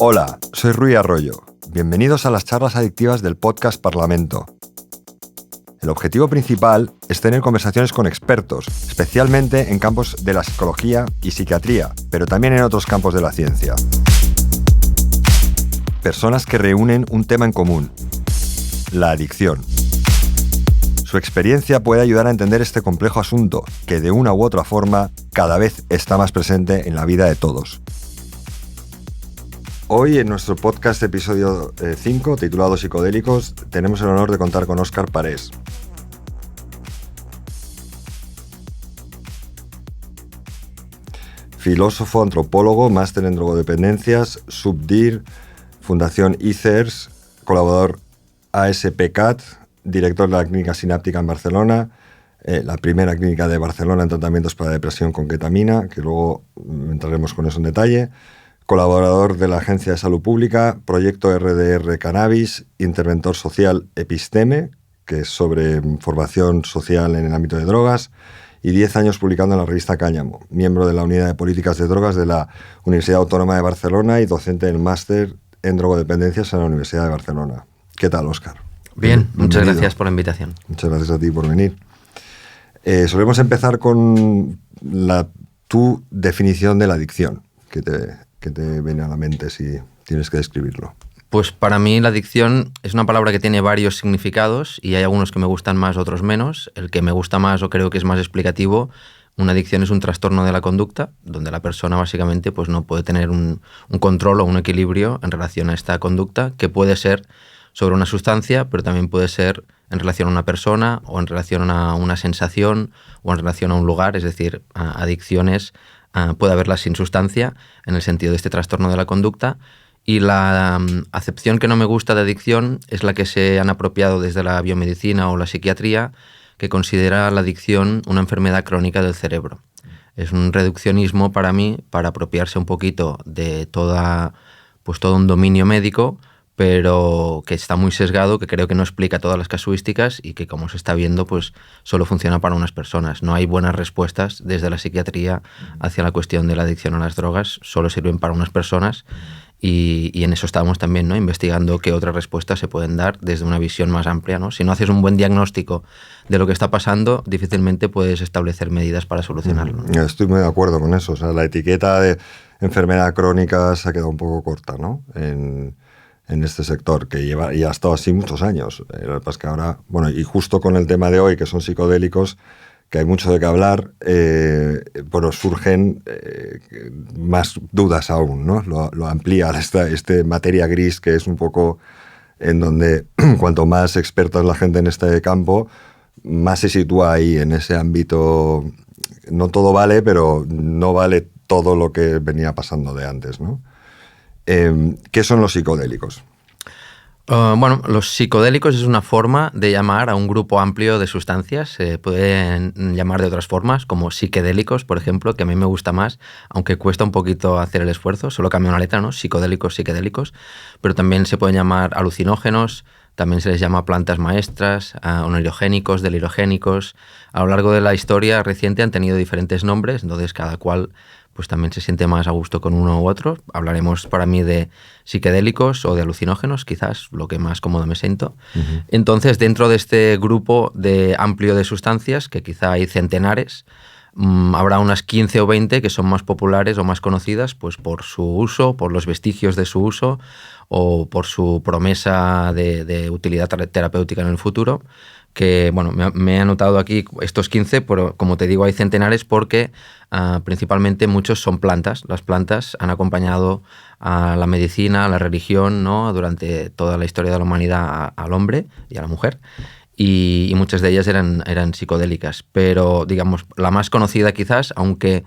Hola, soy Rui Arroyo. Bienvenidos a las charlas adictivas del podcast Parlamento. El objetivo principal es tener conversaciones con expertos, especialmente en campos de la psicología y psiquiatría, pero también en otros campos de la ciencia. Personas que reúnen un tema en común: la adicción. Su experiencia puede ayudar a entender este complejo asunto que, de una u otra forma, cada vez está más presente en la vida de todos. Hoy, en nuestro podcast episodio 5, titulado Psicodélicos, tenemos el honor de contar con Óscar Parés. Filósofo, antropólogo, máster en drogodependencias, SUBDIR, Fundación ICERS, colaborador ASPCAT, director de la Clínica Sináptica en Barcelona, la primera clínica de Barcelona en tratamientos para depresión con ketamina, que luego entraremos con eso en detalle, colaborador de la Agencia de Salud Pública, proyecto RDR Cannabis, interventor social Episteme, que es sobre formación social en el ámbito de drogas, y 10 años publicando en la revista Cáñamo, miembro de la Unidad de Políticas de Drogas de la Universidad Autónoma de Barcelona y docente del máster en drogodependencias en la Universidad de Barcelona. ¿Qué tal, Óscar? Bien, muchas gracias por la invitación. Muchas gracias a ti por venir. Solemos empezar con tu definición de la adicción, que te viene a la mente si tienes que describirlo. Pues para mí la adicción es una palabra que tiene varios significados y hay algunos que me gustan más, otros menos. El que me gusta más o creo que es más explicativo, una adicción es un trastorno de la conducta donde la persona básicamente pues no puede tener un control o un equilibrio en relación a esta conducta, que puede ser sobre una sustancia, pero también puede ser en relación a una persona o en relación a una sensación o en relación a un lugar. Es decir, adicciones puede haberlas sin sustancia en el sentido de este trastorno de la conducta. Y la acepción que no me gusta de adicción es la que se han apropiado desde la biomedicina o la psiquiatría, que considera la adicción una enfermedad crónica del cerebro. Es un reduccionismo para mí, para apropiarse un poquito de todo un dominio médico, pero que está muy sesgado, que creo que no explica todas las casuísticas y que, como se está viendo, pues solo funciona para unas personas. No hay buenas respuestas desde la psiquiatría hacia la cuestión de la adicción a las drogas, solo sirven para unas personas. Y en eso estamos también, ¿no?, investigando qué otras respuestas se pueden dar desde una visión más amplia, ¿no? Si no haces un buen diagnóstico de lo que está pasando, difícilmente puedes establecer medidas para solucionarlo, ¿no? Estoy muy de acuerdo con eso. O sea, la etiqueta de enfermedad crónica se ha quedado un poco corta, ¿no?, en este sector, que lleva y ha estado así muchos años. Lo que pasa es que ahora, bueno, y justo con el tema de hoy, que son psicodélicos, que hay mucho de qué hablar, surgen más dudas aún, ¿no? Lo amplía esta materia gris, que es un poco en donde cuanto más experta es la gente en este campo, más se sitúa ahí en ese ámbito. No todo vale, pero no vale todo lo que venía pasando de antes, ¿no? ¿Qué son los psicodélicos? Bueno, los psicodélicos es una forma de llamar a un grupo amplio de sustancias. Se pueden llamar de otras formas, como psiquedélicos, por ejemplo, que a mí me gusta más, aunque cuesta un poquito hacer el esfuerzo, solo cambia una letra, ¿no? Psicodélicos, psiquedélicos. Pero también se pueden llamar alucinógenos, también se les llama plantas maestras, onirogénicos, delirogénicos. A lo largo de la historia reciente han tenido diferentes nombres, entonces cada cual pues también se siente más a gusto con uno u otro. Hablaremos para mí de psicodélicos o de alucinógenos, quizás lo que más cómodo me siento. Uh-huh. Entonces, dentro de este grupo amplio de sustancias, que quizá hay centenares, habrá unas 15 o 20 que son más populares o más conocidas pues por su uso, por los vestigios de su uso o por su promesa de utilidad terapéutica en el futuro. Que, bueno, me he anotado aquí estos 15, pero como te digo, hay centenares porque principalmente muchos son plantas. Las plantas han acompañado a la medicina, a la religión, ¿no?, durante toda la historia de la humanidad al hombre y a la mujer. Y muchas de ellas eran psicodélicas. Pero, digamos, la más conocida quizás, aunque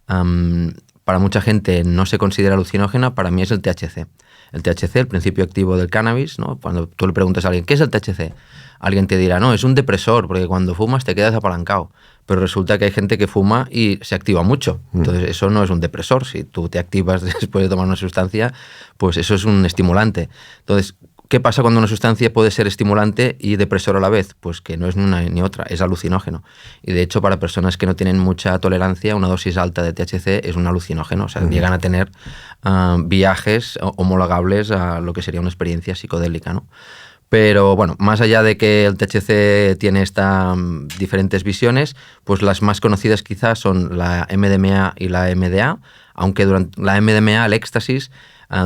para mucha gente no se considera alucinógena, para mí es el THC. El THC, el principio activo del cannabis, ¿no? Cuando tú le preguntas a alguien, ¿qué es el THC? Alguien te dirá, no, es un depresor, porque cuando fumas te quedas apalancado. Pero resulta que hay gente que fuma y se activa mucho. Entonces, eso no es un depresor. Si tú te activas después de tomar una sustancia, pues eso es un estimulante. Entonces, ¿Qué pasa cuando una sustancia puede ser estimulante y depresor a la vez? Pues que no es ni una ni otra, es alucinógeno. Y de hecho, para personas que no tienen mucha tolerancia, una dosis alta de THC es un alucinógeno. O sea, llegan a tener viajes homologables a lo que sería una experiencia psicodélica, ¿no? Pero bueno, más allá de que el THC tiene estas diferentes visiones, pues las más conocidas quizás son la MDMA y la MDA, aunque durante la MDMA, el éxtasis,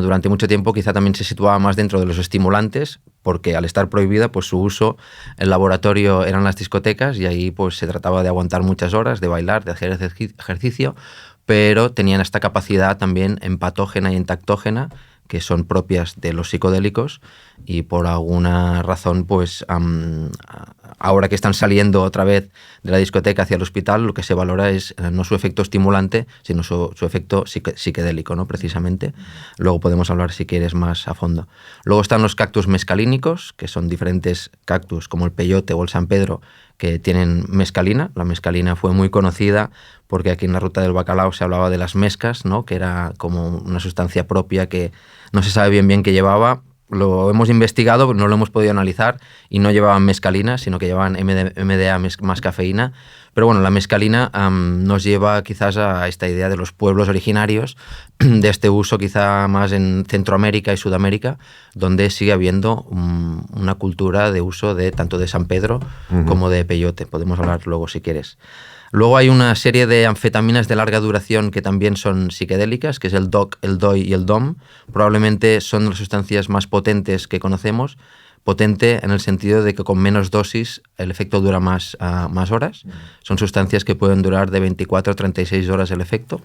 durante mucho tiempo quizá también se situaba más dentro de los estimulantes, porque al estar prohibida, pues su uso en laboratorio eran las discotecas y ahí pues se trataba de aguantar muchas horas, de bailar, de hacer ejercicio, pero tenían esta capacidad también empatógena y entactógena, que son propias de los psicodélicos, y por alguna razón, pues ahora que están saliendo otra vez de la discoteca hacia el hospital, lo que se valora es no su efecto estimulante, sino su efecto psiquedélico, ¿no? Precisamente. Luego podemos hablar, si quieres, más a fondo. Luego están los cactus mescalínicos, que son diferentes cactus, como el peyote o el San Pedro, que tienen mescalina. La mescalina fue muy conocida porque aquí en la Ruta del Bacalao se hablaba de las mescas, ¿no? Que era como una sustancia propia que no se sabe bien qué llevaba. Lo hemos investigado, pero no lo hemos podido analizar, y no llevaban mescalina, sino que llevaban MDA más cafeína. Pero bueno, la mescalina nos lleva quizás a esta idea de los pueblos originarios, de este uso quizá más en Centroamérica y Sudamérica, donde sigue habiendo una cultura de uso de tanto de San Pedro como de peyote. Podemos hablar luego si quieres. Luego hay una serie de anfetaminas de larga duración que también son psicodélicas, que es el DOC, el DOI y el DOM. Probablemente son las sustancias más potentes que conocemos. Potente en el sentido de que con menos dosis el efecto dura más horas. Son sustancias que pueden durar de 24 a 36 horas el efecto.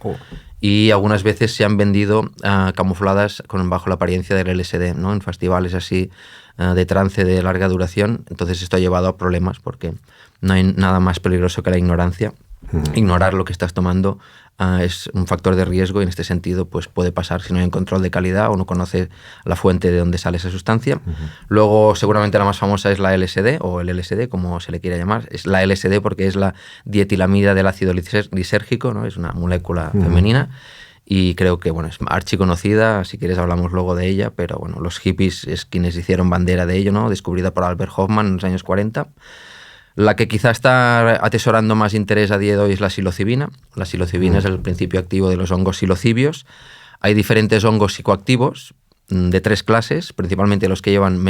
Y algunas veces se han vendido camufladas bajo la apariencia del LSD, ¿no? En festivales así de trance de larga duración. Entonces esto ha llevado a problemas porque no hay nada más peligroso que la ignorancia. Ignorar lo que estás tomando es un factor de riesgo, y en este sentido pues puede pasar si no hay un control de calidad o no conoce la fuente de dónde sale esa sustancia. Luego seguramente la más famosa es la LSD, o el LSD como se le quiera llamar. Es la LSD porque es la dietilamida del ácido lisérgico, ¿no? Es una molécula femenina. Y creo que bueno, es archiconocida, si quieres hablamos luego de ella, pero bueno, los hippies es quienes hicieron bandera de ello, ¿no? Descubrida por Albert Hofmann en los años 40. La que quizá está atesorando más interés a día de hoy es la psilocibina. La psilocibina es el principio activo de los hongos psilocibios. Hay diferentes hongos psicoactivos de 3 clases, principalmente los que llevan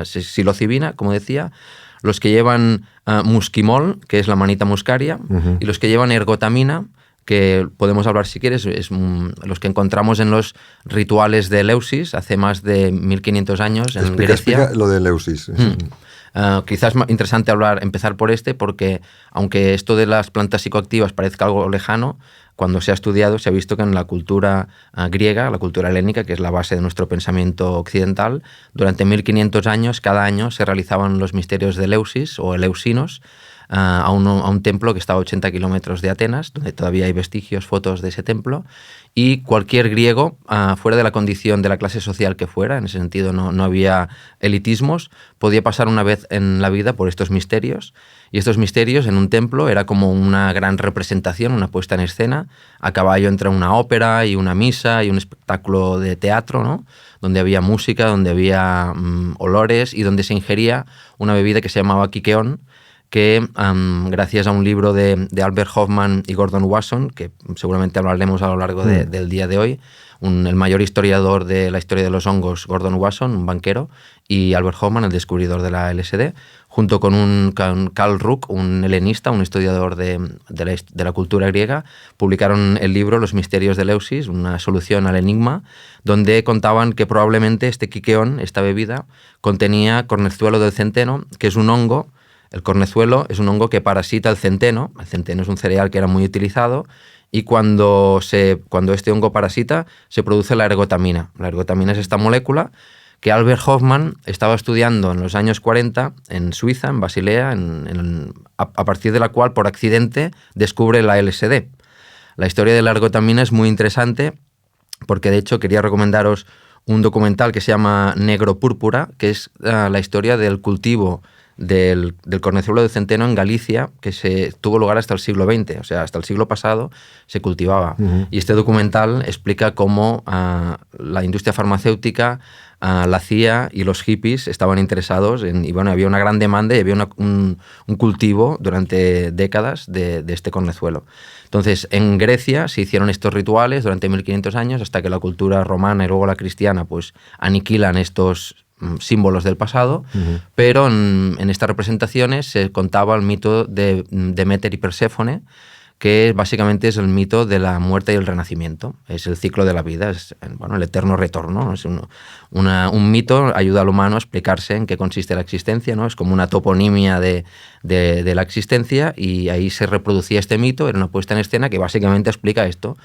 psilocibina, como decía, los que llevan musquimol, que es la manita muscaria, y los que llevan ergotamina, que podemos hablar si quieres, es los que encontramos en los rituales de Eleusis hace más de 1500 años en Grecia. Explica lo de Eleusis. Quizás es interesante empezar por porque aunque esto de las plantas psicoactivas parezca algo lejano, cuando se ha estudiado se ha visto que en la cultura griega, la cultura helénica, que es la base de nuestro pensamiento occidental, durante 1500 años, cada año se realizaban los misterios de Eleusis o eleusinos, a un templo que estaba a 80 kilómetros de Atenas, donde todavía hay vestigios, fotos de ese templo, y cualquier griego, fuera de la condición de la clase social que fuera, en ese sentido no había elitismos, podía pasar una vez en la vida por estos misterios, y estos misterios en un templo era como una gran representación, una puesta en escena, a caballo entre una ópera y una misa y un espectáculo de teatro, ¿no? Donde había música, donde había olores y donde se ingería una bebida que se llamaba quiqueón, que gracias a un libro de Albert Hofmann y Gordon Wasson, que seguramente hablaremos a lo largo del día de hoy, el mayor historiador de la historia de los hongos, Gordon Wasson, un banquero, y Albert Hofmann, el descubridor de la LSD, junto con Karl Ruck, un helenista, un historiador de la cultura griega, publicaron el libro Los misterios de Eleusis, una solución al enigma, donde contaban que probablemente este quiqueón, esta bebida, contenía cornezuelo del centeno, que es un hongo. El cornezuelo es un hongo que parasita el centeno. El centeno es un cereal que era muy utilizado, y cuando este hongo parasita se produce la ergotamina. La ergotamina es esta molécula que Albert Hofmann estaba estudiando en los años 40 en Suiza, en Basilea, a partir de la cual por accidente descubre la LSD. La historia de la ergotamina es muy interesante porque de hecho quería recomendaros un documental que se llama Negro Púrpura, que es la historia del cultivo del cornezuelo de centeno en Galicia, que se tuvo lugar hasta el siglo XX, o sea, hasta el siglo pasado se cultivaba. Y este documental explica cómo la industria farmacéutica, la CIA y los hippies estaban interesados y bueno, había una gran demanda y había un cultivo durante décadas de este cornezuelo. Entonces, en Grecia se hicieron estos rituales durante 1500 años hasta que la cultura romana y luego la cristiana pues aniquilan estos símbolos del pasado, pero en estas representaciones se contaba el mito de Deméter y Perséfone, que básicamente es el mito de la muerte y el renacimiento. Es el ciclo de la vida, es bueno, el eterno retorno, ¿no? Es un mito, ayuda al humano a explicarse en qué consiste la existencia, ¿no? Es como una toponimia de la existencia, y ahí se reproducía este mito, era una puesta en escena que básicamente explica esto.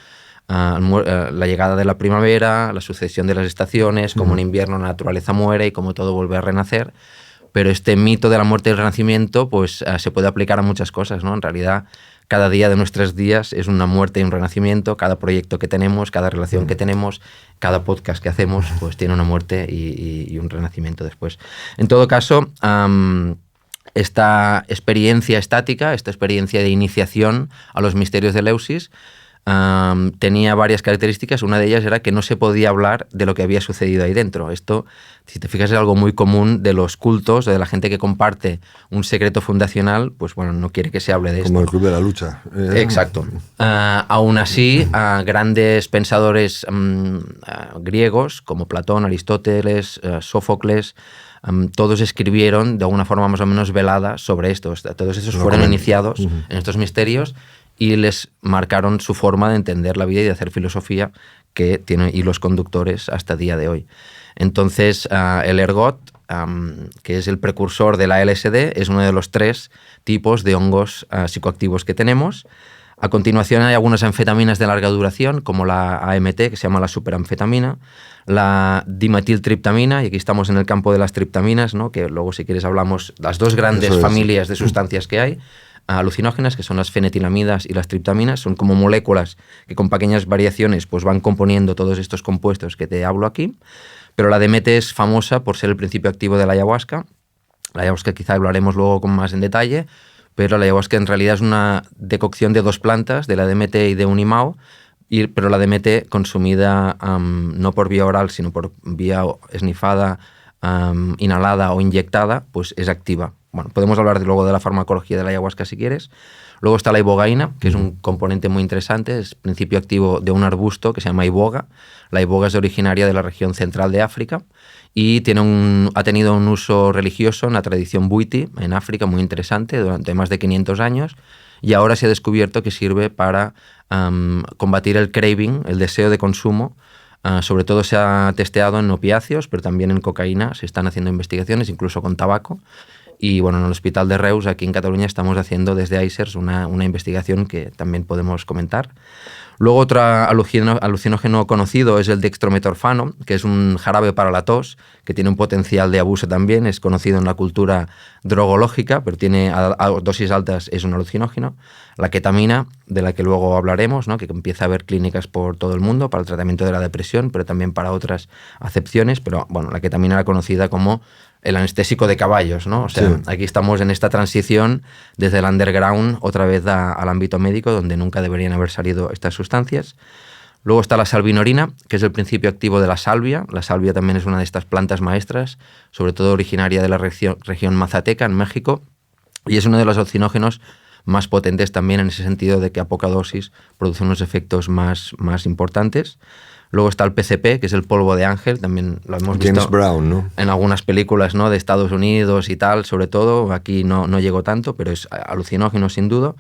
La llegada de la primavera, la sucesión de las estaciones, cómo en invierno la naturaleza muere y cómo todo vuelve a renacer. Pero este mito de la muerte y el renacimiento pues, se puede aplicar a muchas cosas, ¿no? En realidad, cada día de nuestros días es una muerte y un renacimiento. Cada proyecto que tenemos, cada relación que tenemos, cada podcast que hacemos, pues tiene una muerte y un renacimiento después. En todo caso, esta experiencia estática, esta experiencia de iniciación a los misterios de Eleusis, tenía varias características. Una de ellas era que no se podía hablar de lo que había sucedido ahí dentro. Esto, si te fijas, es algo muy común de los cultos, de la gente que comparte un secreto fundacional, pues bueno, no quiere que se hable de esto. Como el Club de la Lucha. Exacto. Aún así, grandes pensadores griegos como Platón, Aristóteles, Sófocles, todos escribieron de alguna forma más o menos velada sobre esto. Todos estos fueron iniciados en estos misterios y les marcaron su forma de entender la vida y de hacer filosofía, que tiene hilos conductores hasta el día de hoy. Entonces, el ergot, que es el precursor de la LSD, es uno de los 3 tipos de hongos psicoactivos que tenemos. A continuación hay algunas anfetaminas de larga duración, como la AMT, que se llama la superanfetamina, la dimetiltriptamina, y aquí estamos en el campo de las triptaminas, ¿no? Que luego, si quieres, hablamos las 2 grandes familias de sustancias que hay. Alucinógenas, que son las fenetilamidas y las triptaminas, son como moléculas que con pequeñas variaciones pues van componiendo todos estos compuestos que te hablo aquí. Pero la DMT es famosa por ser el principio activo de la ayahuasca. La ayahuasca quizá hablaremos luego con más en detalle, pero la ayahuasca en realidad es una decocción de 2 plantas, de la DMT y de un imao, pero la DMT consumida no por vía oral, sino por vía esnifada, inhalada o inyectada, pues es activa. Bueno, podemos hablar luego de la farmacología de la ayahuasca si quieres. Luego está la ibogaína, que es un componente muy interesante, es principio activo de un arbusto que se llama iboga. La iboga es originaria de la región central de África y ha tenido un uso religioso en la tradición buiti en África muy interesante durante más de 500 años, y ahora se ha descubierto que sirve para combatir el craving, el deseo de consumo. Sobre todo se ha testeado en opiáceos, pero también en cocaína. Se están haciendo investigaciones, incluso con tabaco. Y bueno, en el Hospital de Reus, aquí en Cataluña, estamos haciendo desde ICERS una investigación que también podemos comentar. Luego, otro alucinógeno conocido es el dextrometorfano, que es un jarabe para la tos, que tiene un potencial de abuso también. Es conocido en la cultura drogológica, pero tiene a dosis altas, es un alucinógeno. La ketamina, de la que luego hablaremos, ¿no? Que empieza a haber clínicas por todo el mundo para el tratamiento de la depresión, pero también para otras acepciones. Pero bueno, la ketamina era conocida como el anestésico de caballos, ¿no? O sea, aquí estamos en esta transición desde el underground otra vez al ámbito médico, donde nunca deberían haber salido estas sustancias. Luego está la salvinorina, que es el principio activo de la salvia. La salvia también es una de estas plantas maestras, sobre todo originaria de la región mazateca, en México, y es uno de los alucinógenos más potentes también, en ese sentido de que a poca dosis produce unos efectos más importantes. Luego está el PCP, que es el polvo de ángel, también lo hemos visto James Brown, ¿no? En algunas películas, ¿no? De Estados Unidos y tal, sobre todo. Aquí no llegó tanto, pero es alucinógeno sin duda.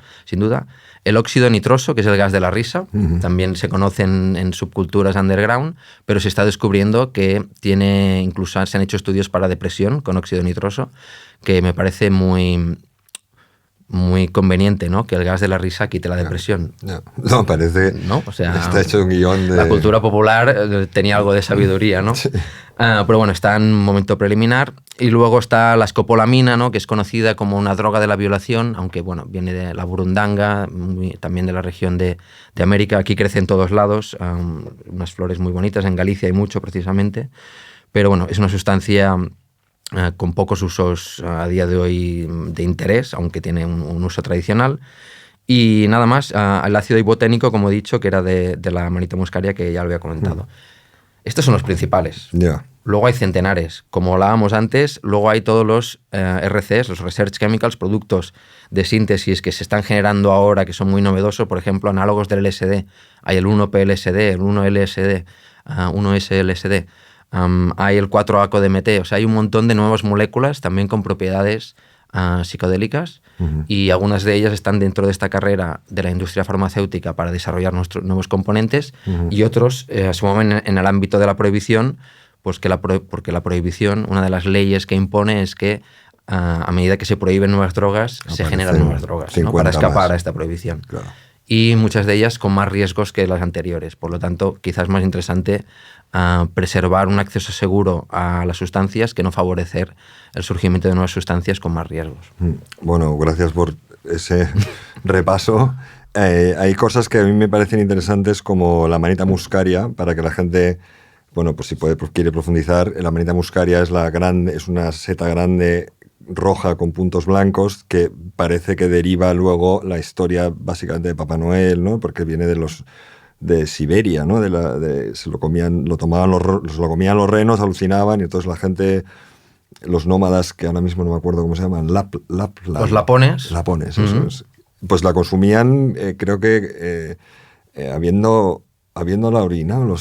El óxido nitroso, que es el gas de la risa, también se conoce en subculturas underground, pero se está descubriendo que incluso se han hecho estudios para depresión con óxido nitroso, que me parece muy conveniente, ¿no? Que el gas de la risa quite la depresión. No, parece... ¿No? O sea, está hecho un guión de... La cultura popular tenía algo de sabiduría, ¿no? Sí. Pero bueno, está en un momento preliminar. Y luego está la escopolamina, ¿no? Que es conocida como una droga de la violación, aunque bueno, viene de la burundanga, también de la región de América. Aquí crece en todos lados, unas flores muy bonitas. En Galicia hay mucho, precisamente. Pero bueno, es una sustancia con pocos usos a día de hoy de interés, aunque tiene un uso tradicional. Y nada más, el ácido iboténico, como he dicho, que era de la Amanita muscaria, que ya lo había comentado. Estos son los principales. Ya. Luego hay centenares. Como hablábamos antes, luego hay todos los RCs, los Research Chemicals, productos de síntesis que se están generando ahora, que son muy novedosos. Por ejemplo, análogos del LSD. Hay el 1-PLSD, el 1-LSD, 1-SLSD. Hay el 4-ACO-DMT. O sea, hay un montón de nuevas moléculas también con propiedades psicodélicas, y algunas de ellas están dentro de esta carrera de la industria farmacéutica para desarrollar nuestros nuevos componentes, y otros se mueven en el ámbito de la prohibición, pues porque la prohibición, una de las leyes que impone es que a medida que se prohíben nuevas drogas, se generan nuevas drogas, ¿no? Para escapar a esta prohibición. Claro. Y muchas de ellas con más riesgos que las anteriores. Por lo tanto, quizás más interesante preservar un acceso seguro a las sustancias que no favorecer el surgimiento de nuevas sustancias con más riesgos. Bueno, gracias por ese repaso. Hay cosas que a mí me parecen interesantes, como la Amanita muscaria, para que la gente, bueno, pues si quiere profundizar. La Amanita muscaria es una seta grande roja con puntos blancos, que parece que deriva luego la historia básicamente de Papá Noel, ¿no? Porque viene de Siberia, ¿no? Se lo comían los renos, alucinaban, y entonces la gente, los nómadas, que ahora mismo no me acuerdo cómo se llaman, los lapones. Lapones, eso es. Pues la consumían, creo que habiéndola orinado,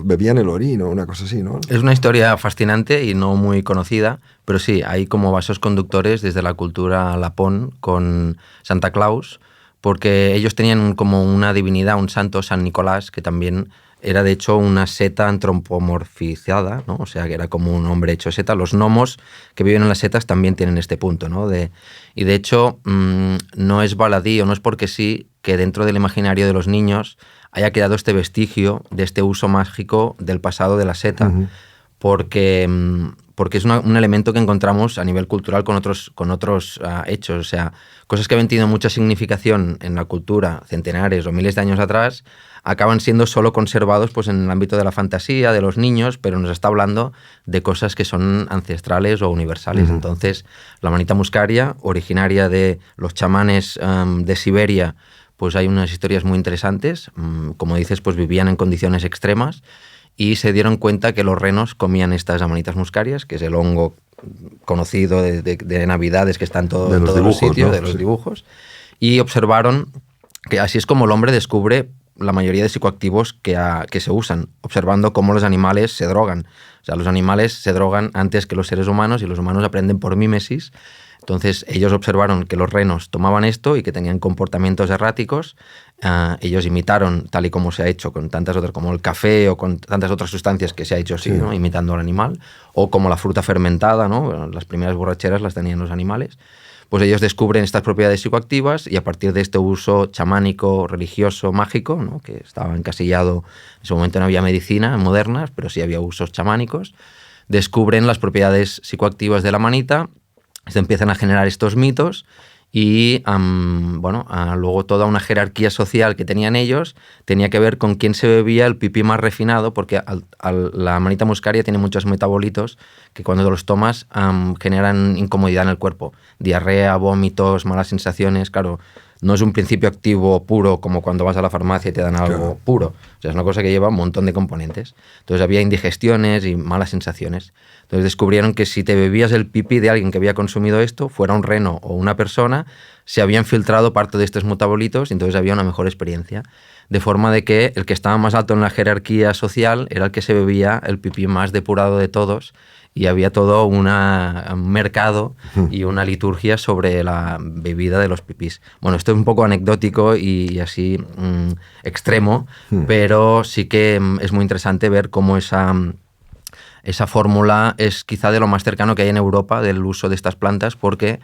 bebían el orino, una cosa así, ¿no? Es una historia fascinante y no muy conocida, pero sí, hay como vasos conductores desde la cultura lapón con Santa Claus, porque ellos tenían como una divinidad, un santo, San Nicolás, que también era de hecho una seta antropomorfizada, ¿no? O sea, que era como un hombre hecho seta. Los gnomos que viven en las setas también tienen este punto, ¿no? Y de hecho, no es baladí, o no es porque sí, que dentro del imaginario de los niños haya quedado este vestigio de este uso mágico del pasado de la seta, porque es un elemento que encontramos a nivel cultural con otros hechos. O sea, cosas que habían tenido mucha significación en la cultura centenares o miles de años atrás, acaban siendo solo conservados pues, en el ámbito de la fantasía, de los niños, pero nos está hablando de cosas que son ancestrales o universales. Entonces, la Amanita muscaria, originaria de los chamanes de Siberia, pues hay unas historias muy interesantes. Como dices, pues vivían en condiciones extremas y se dieron cuenta que los renos comían estas amanitas muscarias, que es el hongo conocido de Navidades, que está en todos los sitios, ¿no? De los dibujos, y observaron que así es como el hombre descubre la mayoría de psicoactivos que se usan, observando cómo los animales se drogan. O sea, los animales se drogan antes que los seres humanos, y los humanos aprenden por mímesis. Entonces ellos observaron que los renos tomaban esto y que tenían comportamientos erráticos. Ellos imitaron, tal y como se ha hecho con tantas otras, como el café o con tantas otras sustancias que se ha hecho así, ¿no? Imitando al animal, o como la fruta fermentada, ¿no? Las primeras borracheras las tenían los animales. Pues ellos descubren estas propiedades psicoactivas, y a partir de este uso chamánico, religioso, mágico, ¿no? Que estaba encasillado, en ese momento no había medicina moderna, pero sí había usos chamánicos, descubren las propiedades psicoactivas de la manita. Se empiezan a generar estos mitos, y luego toda una jerarquía social que tenían ellos tenía que ver con quién se bebía el pipí más refinado, porque la Amanita muscaria tiene muchos metabolitos que cuando los tomas generan incomodidad en el cuerpo, diarrea, vómitos, malas sensaciones. Claro, no es un principio activo puro como cuando vas a la farmacia y te dan algo puro. O sea, es una cosa que lleva un montón de componentes. Entonces había indigestiones y malas sensaciones. Entonces descubrieron que si te bebías el pipí de alguien que había consumido esto, fuera un reno o una persona, se habían filtrado parte de estos metabolitos, y entonces había una mejor experiencia. De forma de que el que estaba más alto en la jerarquía social era el que se bebía el pipí más depurado de todos, y había todo un mercado y una liturgia sobre la bebida de los pipís. Bueno, esto es un poco anecdótico y así extremo, pero sí que es muy interesante ver cómo esa fórmula es quizá de lo más cercano que hay en Europa del uso de estas plantas, porque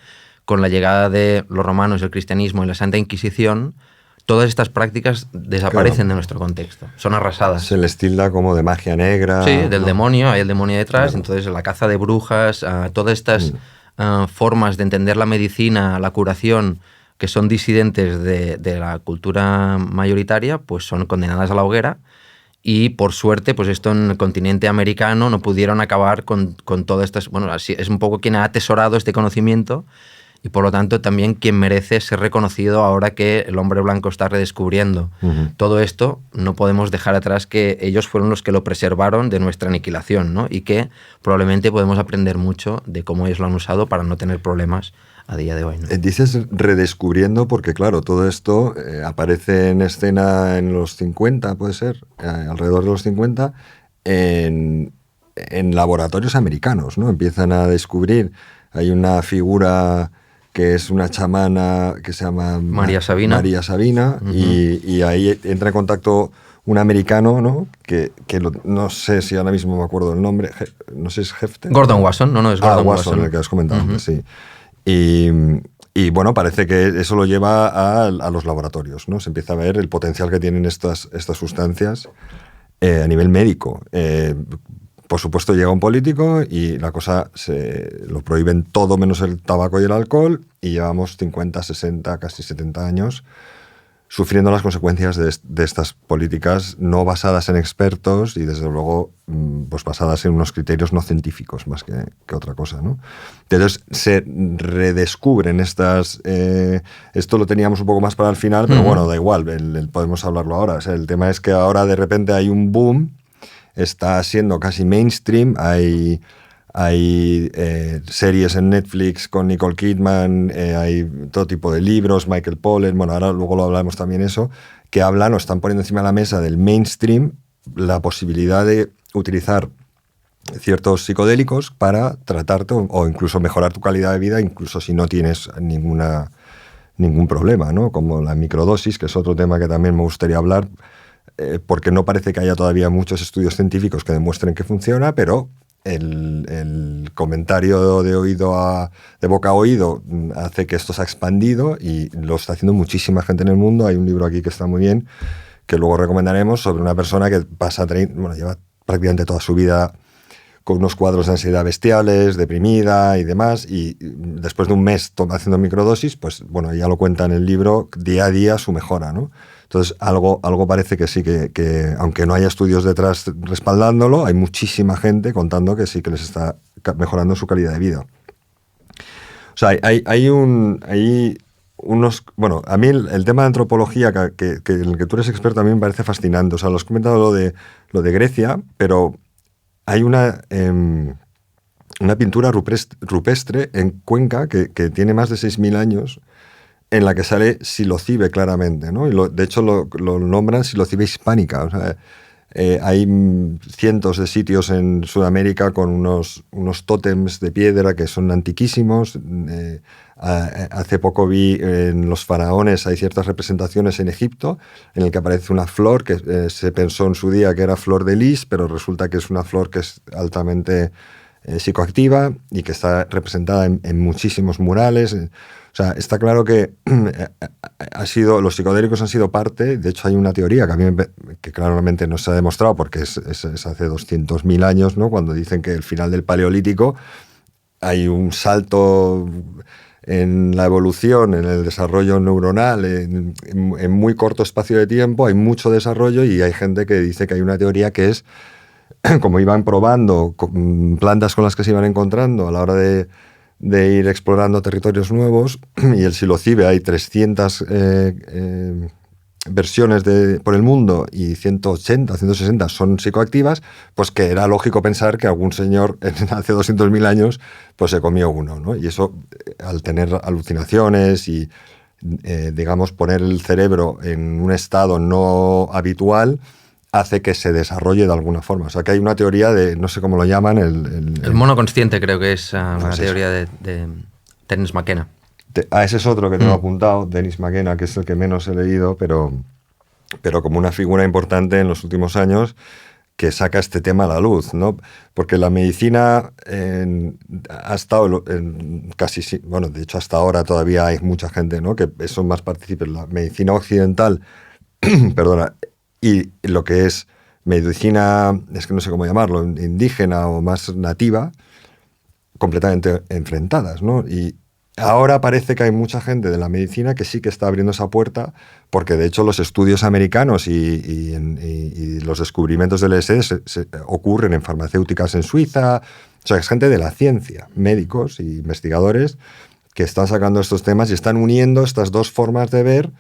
con la llegada de los romanos, el cristianismo y la Santa Inquisición, todas estas prácticas desaparecen de nuestro contexto, son arrasadas. Se les tilda como de magia negra. Sí, del demonio, hay el demonio detrás. Entonces la caza de brujas, todas estas formas de entender la medicina, la curación, que son disidentes de la cultura mayoritaria, pues son condenadas a la hoguera, Y por suerte, pues esto en el continente americano no pudieron acabar con todas estas... Bueno, así es un poco quien ha atesorado este conocimiento y por lo tanto también quien merece ser reconocido ahora que el hombre blanco está redescubriendo todo esto. No podemos dejar atrás que ellos fueron los que lo preservaron de nuestra aniquilación, ¿no? Y que probablemente podemos aprender mucho de cómo ellos lo han usado para no tener problemas a día de hoy, ¿no? Dices redescubriendo porque, claro, todo esto aparece en escena en los 50, puede ser, alrededor de los 50, en laboratorios americanos, ¿no? Empiezan a descubrir, hay una figura que es una chamana que se llama María Sabina. María Sabina, y ahí entra en contacto un americano, ¿no? Que no sé si ahora mismo me acuerdo el nombre, no sé si es Hefter. Gordon Wasson, no, es Gordon Wasson. El que has comentado antes, sí. Y bueno, parece que eso lo lleva a los laboratorios, ¿no? Se empieza a ver el potencial que tienen estas sustancias a nivel médico. Por supuesto llega un político y la cosa lo prohíben todo menos el tabaco y el alcohol, y llevamos 50, 60, casi 70 años sufriendo las consecuencias de estas políticas no basadas en expertos y desde luego pues basadas en unos criterios no científicos más que otra cosa, ¿no? Entonces se redescubren estas... esto lo teníamos un poco más para el final, pero bueno, da igual, podemos hablarlo ahora. O sea, el tema es que ahora de repente hay un boom, está siendo casi mainstream, hay series en Netflix con Nicole Kidman, hay todo tipo de libros, Michael Pollan, bueno, ahora luego lo hablamos también eso, que hablan o están poniendo encima de la mesa del mainstream la posibilidad de utilizar ciertos psicodélicos para tratarte o incluso mejorar tu calidad de vida, incluso si no tienes ningún problema, ¿no? Como la microdosis, que es otro tema que también me gustaría hablar, porque no parece que haya todavía muchos estudios científicos que demuestren que funciona, pero el comentario de boca a oído hace que esto se ha expandido y lo está haciendo muchísima gente en el mundo. Hay un libro aquí que está muy bien, que luego recomendaremos, sobre una persona que lleva prácticamente toda su vida con unos cuadros de ansiedad bestiales, deprimida y demás, y después de un mes haciendo microdosis, pues bueno, ya lo cuenta en el libro, día a día su mejora, ¿no? Entonces, algo parece que sí, que aunque no haya estudios detrás respaldándolo, hay muchísima gente contando que sí que les está mejorando su calidad de vida. O sea, hay unos... Bueno, a mí el tema de antropología, que en el que tú eres experto, a mí me parece fascinante. O sea, lo has comentado lo de Grecia, pero hay una pintura rupestre en Cuenca que tiene más de 6.000 años, en la que sale psilocibe claramente, ¿no? Y de hecho lo nombran psilocibe hispánica. O sea, hay cientos de sitios en Sudamérica con unos tótems de piedra que son antiquísimos. Hace poco vi en los faraones, hay ciertas representaciones en Egipto en el que aparece una flor que se pensó en su día que era flor de lis, pero resulta que es una flor que es altamente psicoactiva y que está representada en muchísimos murales. O sea, está claro que los psicodélicos han sido parte. De hecho, hay una teoría que claramente no se ha demostrado porque es hace 200.000 años, ¿no? Cuando dicen que al final del Paleolítico hay un salto en la evolución, en el desarrollo neuronal, en muy corto espacio de tiempo, hay mucho desarrollo, y hay gente que dice que hay una teoría que es, como iban probando plantas con las que se iban encontrando a la hora de ir explorando territorios nuevos, y el psilocibe hay 300 versiones por el mundo y 180, 160 son psicoactivas, pues que era lógico pensar que algún señor hace 200.000 años pues se comió uno, ¿no? Y eso, al tener alucinaciones y digamos poner el cerebro en un estado no habitual, hace que se desarrolle de alguna forma. O sea, que hay una teoría de, no sé cómo lo llaman... El mono consciente, creo que es una teoría de Terence McKenna. Ese es otro que tengo apuntado, Dennis McKenna, que es el que menos he leído, pero como una figura importante en los últimos años que saca este tema a la luz, ¿no? Porque la medicina ha estado casi... Bueno, de hecho, hasta ahora todavía hay mucha gente, ¿no?, que son más partícipes. La medicina occidental, perdona, y lo que es medicina, es que no sé cómo llamarlo, indígena o más nativa, completamente enfrentadas, ¿no? Y ahora parece que hay mucha gente de la medicina que sí que está abriendo esa puerta, porque de hecho los estudios americanos y los descubrimientos del LSD ocurren en farmacéuticas en Suiza. O sea, es gente de la ciencia, médicos e investigadores que están sacando estos temas y están uniendo estas dos formas de ver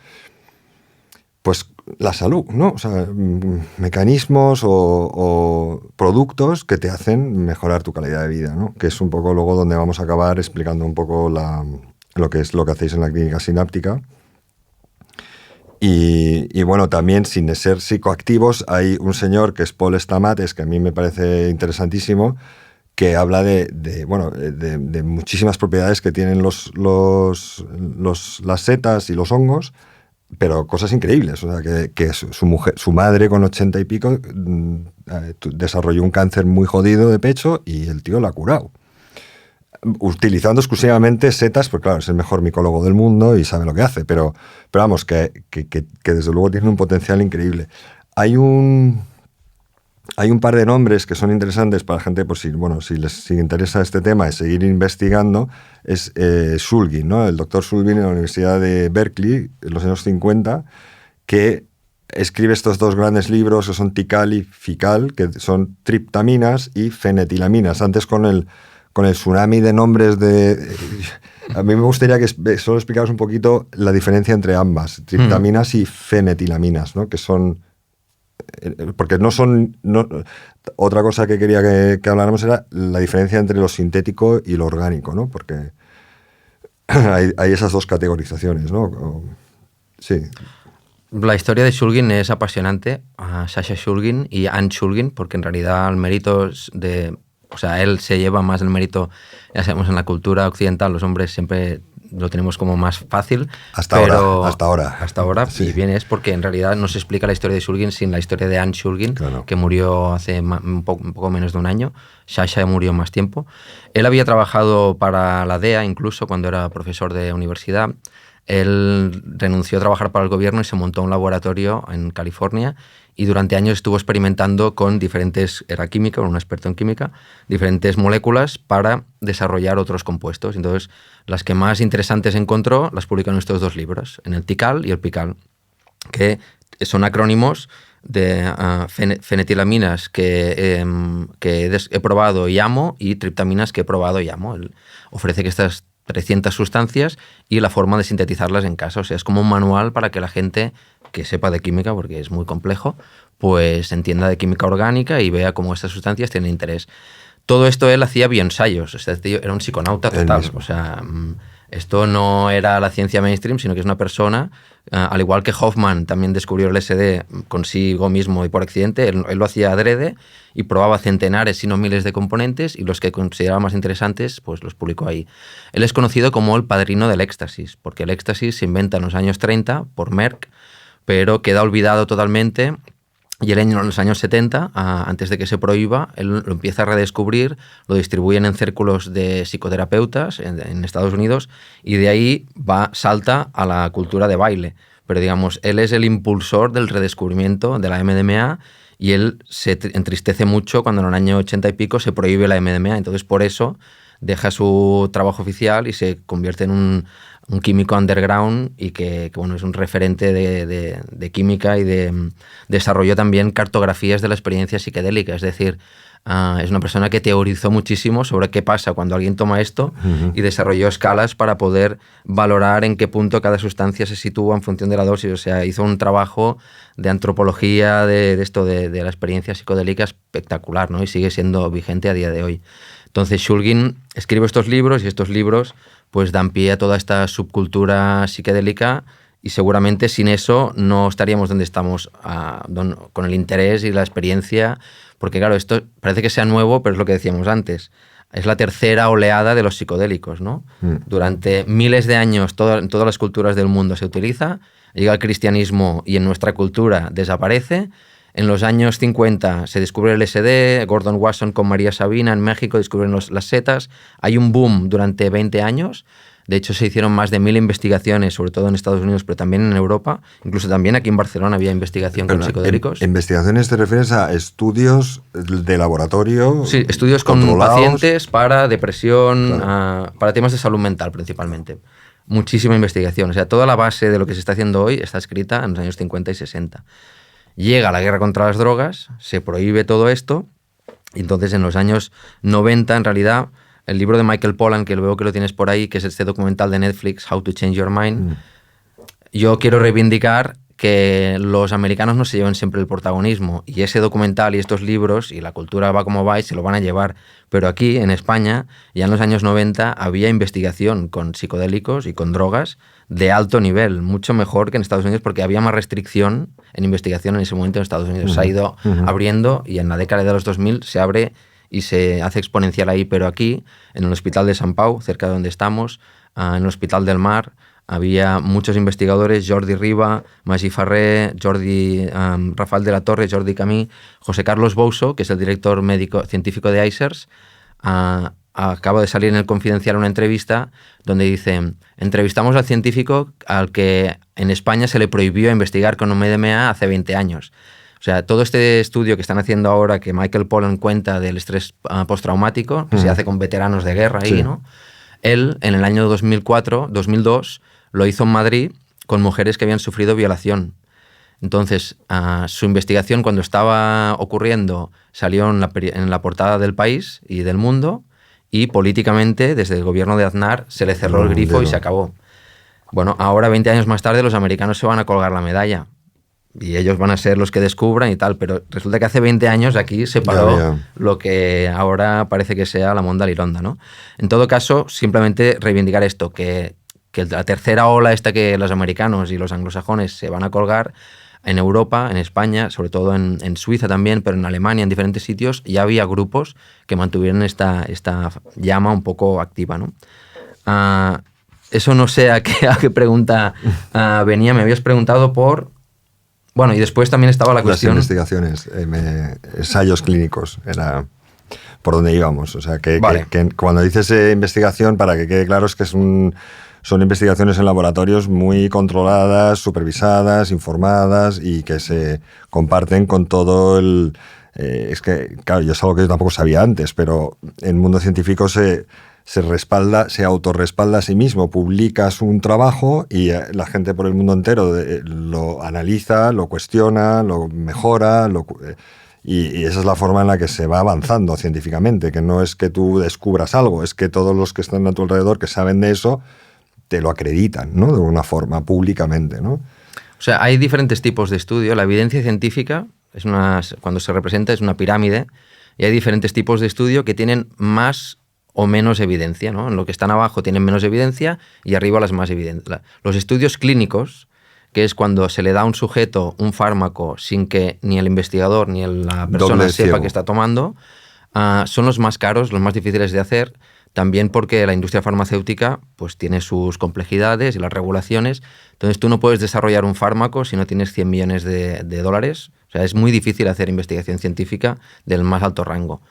pues la salud, ¿no? O sea, mecanismos o productos que te hacen mejorar tu calidad de vida, ¿no? Que es un poco luego donde vamos a acabar explicando un poco lo que hacéis en la clínica sináptica. Y bueno, también sin ser psicoactivos, hay un señor que es Paul Stamates, que a mí me parece interesantísimo, que habla de muchísimas propiedades que tienen las setas y los hongos, pero cosas increíbles. O sea, que su madre con 80 y pico desarrolló un cáncer muy jodido de pecho y el tío la ha curado. Utilizando exclusivamente setas, porque claro, es el mejor micólogo del mundo y sabe lo que hace, pero vamos, que desde luego tiene un potencial increíble. Hay un par de nombres que son interesantes para la gente, por si les interesa este tema y seguir investigando, es Shulgin, ¿no? El doctor Shulgin en la Universidad de Berkeley, en los años 50, que escribe estos dos grandes libros que son Tikal y Fikal, que son triptaminas y fenetilaminas. Antes con el tsunami de nombres a mí me gustaría que solo explicaros un poquito la diferencia entre ambas, triptaminas y fenetilaminas, ¿no? Que son... Porque otra cosa que quería que habláramos era la diferencia entre lo sintético y lo orgánico, ¿no? Porque hay esas dos categorizaciones, ¿no? Sí. La historia de Shulgin es apasionante, Sasha Shulgin y Anne Shulgin, porque en realidad el mérito o sea, él se lleva más el mérito, ya sabemos, en la cultura occidental, los hombres siempre lo tenemos como más fácil. Hasta ahora. Sí. Y bien es porque en realidad no se explica la historia de Shulgin sin la historia de Anne Shulgin, claro, que murió hace un poco menos de un año. Sasha murió más tiempo. Él había trabajado para la DEA incluso cuando era profesor de universidad. Él renunció a trabajar para el gobierno y se montó un laboratorio en California y durante años estuvo experimentando con era químico, un experto en química, diferentes moléculas para desarrollar otros compuestos. Entonces, las que más interesantes encontró las publicó en estos dos libros, en el Tikal y el Pikal, que son acrónimos de fenetilaminas que he probado y amo y triptaminas que he probado y amo. Él ofrece que estas 300 sustancias y la forma de sintetizarlas en casa. O sea, es como un manual para que la gente que sepa de química, porque es muy complejo, pues entienda de química orgánica y vea cómo estas sustancias tienen interés. Todo esto él hacía bioensayos. Este tío era un psiconauta total. O sea, esto no era la ciencia mainstream, sino que es una persona, al igual que Hoffman también descubrió el LSD consigo mismo y por accidente, él lo hacía adrede y probaba centenares, si no miles de componentes y los que consideraba más interesantes, pues los publicó ahí. Él es conocido como el padrino del éxtasis, porque el éxtasis se inventa en los años 30 por Merck, pero queda olvidado totalmente. Y en los años 70, antes de que se prohíba, él lo empieza a redescubrir, lo distribuyen en círculos de psicoterapeutas en Estados Unidos y de ahí salta a la cultura de baile. Pero digamos, él es el impulsor del redescubrimiento de la MDMA y él se entristece mucho cuando en el año 80 y pico se prohíbe la MDMA. Entonces, por eso deja su trabajo oficial y se convierte en un químico underground y que bueno, es un referente de química y desarrolló también cartografías de la experiencia psicodélica. Es decir, es una persona que teorizó muchísimo sobre qué pasa cuando alguien toma esto y desarrolló escalas para poder valorar en qué punto cada sustancia se sitúa en función de la dosis. O sea, hizo un trabajo de antropología de la experiencia psicodélica espectacular, ¿no? Y sigue siendo vigente a día de hoy. Entonces Shulgin escribe estos libros y estos libros pues dan pie a toda esta subcultura psicodélica y seguramente sin eso no estaríamos donde estamos con el interés y la experiencia, porque claro, esto parece que sea nuevo, pero es lo que decíamos antes. Es la tercera oleada de los psicodélicos, ¿no? Durante miles de años en todas las culturas del mundo se utiliza, llega el cristianismo y en nuestra cultura desaparece. En los años 50 se descubre el LSD, Gordon Wasson con María Sabina en México descubren las setas. Hay un boom durante 20 años. De hecho, se hicieron más de 1000 investigaciones, sobre todo en Estados Unidos, pero también en Europa. Incluso también aquí en Barcelona había investigación con psicodélicos. ¿Investigaciones te refieres a estudios de laboratorio? Sí, estudios con pacientes para depresión, claro. Para temas de salud mental principalmente. Muchísima investigación. O sea, toda la base de lo que se está haciendo hoy está escrita en los años 50 y 60. Llega la guerra contra las drogas, se prohíbe todo esto, y entonces en los años 90, en realidad, el libro de Michael Pollan, que veo que lo tienes por ahí, que es este documental de Netflix, How to Change Your Mind, yo quiero reivindicar que los americanos no se lleven siempre el protagonismo, y ese documental y estos libros y la cultura va como va y se lo van a llevar, pero aquí en España ya en los años 90 había investigación con psicodélicos y con drogas de alto nivel, mucho mejor que en Estados Unidos porque había más restricción en investigación en ese momento en Estados Unidos. Se ha ido abriendo y en la década de los 2000 se abre y se hace exponencial ahí, pero aquí, en el Hospital de Sant Pau, cerca de donde estamos, en el Hospital del Mar, había muchos investigadores, Jordi Riba, Magí Ferrer, Rafael de la Torre, Jordi Camí, José Carlos Bouso, que es el director médico científico de ICERS, acaba de salir en El Confidencial una entrevista donde dice: entrevistamos al científico al que en España se le prohibió investigar con MDMA hace 20 años. O sea, todo este estudio que están haciendo ahora, que Michael Pollan cuenta del estrés postraumático, que se hace con veteranos de guerra ahí, ¿no? Él, en el año 2002, lo hizo en Madrid con mujeres que habían sufrido violación. Entonces, su investigación, cuando estaba ocurriendo, salió en la portada del País y del Mundo, y políticamente, desde el gobierno de Aznar, se le cerró el grifo y se acabó. Bueno, ahora, 20 años más tarde, los americanos se van a colgar la medalla. Y ellos van a ser los que descubran y tal, pero resulta que hace 20 años aquí se paró lo que ahora parece que sea la monda lironda, ¿no? En todo caso, simplemente reivindicar esto, que la tercera ola esta que los americanos y los anglosajones se van a colgar, en Europa, en España, sobre todo en Suiza también, pero en Alemania, en diferentes sitios, ya había grupos que mantuvieron esta llama un poco activa, ¿no? Eso no sé a qué pregunta venía, me habías preguntado por... Bueno, y después también estaba la cuestión... Las investigaciones, ensayos clínicos, era por donde íbamos. O sea, que cuando dices investigación, para que quede claro, es que son investigaciones en laboratorios muy controladas, supervisadas, informadas y que se comparten con todo el... es que, claro, yo es algo que yo tampoco sabía antes, pero en el mundo científico se autorrespalda a sí mismo, publicas un trabajo y la gente por el mundo entero lo analiza, lo cuestiona, lo mejora, y esa es la forma en la que se va avanzando científicamente, que no es que tú descubras algo, es que todos los que están a tu alrededor que saben de eso te lo acreditan, ¿no? De alguna forma, públicamente, ¿no? O sea, hay diferentes tipos de estudio. La evidencia científica, cuando se representa, es una pirámide, y hay diferentes tipos de estudio que tienen más o menos evidencia, ¿no? En lo que están abajo tienen menos evidencia y arriba las más evidencias. Los estudios clínicos, que es cuando se le da a un sujeto un fármaco sin que ni el investigador ni la persona sepa que está tomando, son los más caros, los más difíciles de hacer, también porque la industria farmacéutica pues tiene sus complejidades y las regulaciones. Entonces tú no puedes desarrollar un fármaco si no tienes 100 millones de dólares. O sea, es muy difícil hacer investigación científica del más alto rango.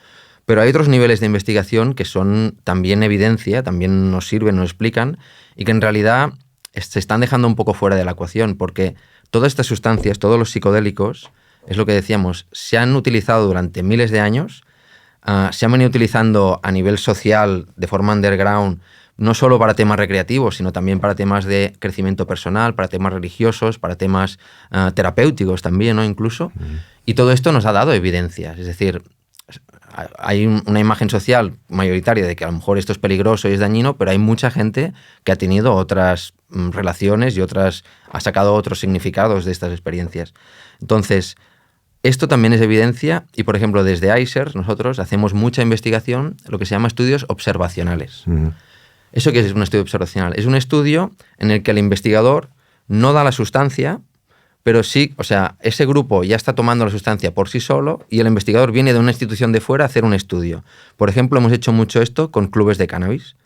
Pero hay otros niveles de investigación que son también evidencia, también nos sirven, nos explican, y que en realidad se están dejando un poco fuera de la ecuación, porque todas estas sustancias, todos los psicodélicos, es lo que decíamos, se han utilizado durante miles de años, se han venido utilizando a nivel social, de forma underground, no solo para temas recreativos, sino también para temas de crecimiento personal, para temas religiosos, para temas terapéuticos también, ¿no? Incluso. Y todo esto nos ha dado evidencias, es decir... Hay una imagen social mayoritaria de que a lo mejor esto es peligroso y es dañino, pero hay mucha gente que ha tenido otras relaciones y ha sacado otros significados de estas experiencias. Entonces, esto también es evidencia y, por ejemplo, desde ICERS nosotros hacemos mucha investigación, lo que se llama estudios observacionales. ¿Eso qué es un estudio observacional? Es un estudio en el que el investigador no da la sustancia, pero sí, o sea, ese grupo ya está tomando la sustancia por sí solo y el investigador viene de una institución de fuera a hacer un estudio. Por ejemplo, hemos hecho mucho esto con clubes de cannabis.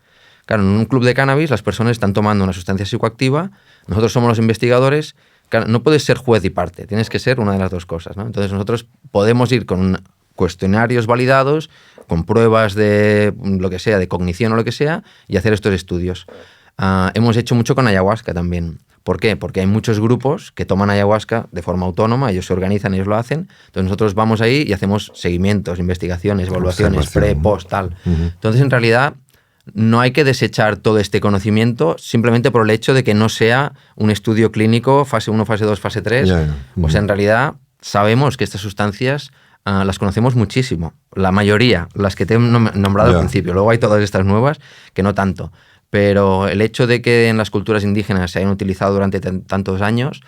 Claro, en un club de cannabis las personas están tomando una sustancia psicoactiva, nosotros somos los investigadores claro, no puedes ser juez y parte, tienes que ser una de las dos cosas, ¿no? Entonces nosotros podemos ir con cuestionarios validados, con pruebas de lo que sea, de cognición o lo que sea, y hacer estos estudios. Hemos hecho mucho con ayahuasca también. ¿Por qué? Porque hay muchos grupos que toman ayahuasca de forma autónoma, ellos se organizan, ellos lo hacen, entonces nosotros vamos ahí y hacemos seguimientos, investigaciones, evaluaciones, pre, post, tal. Entonces, en realidad, no hay que desechar todo este conocimiento simplemente por el hecho de que no sea un estudio clínico, fase 1, fase 2, fase 3. O sea, en realidad, sabemos que estas sustancias las conocemos muchísimo. La mayoría, las que te he nombrado al principio. Luego hay todas estas nuevas que no tanto. Pero el hecho de que en las culturas indígenas se hayan utilizado durante tantos años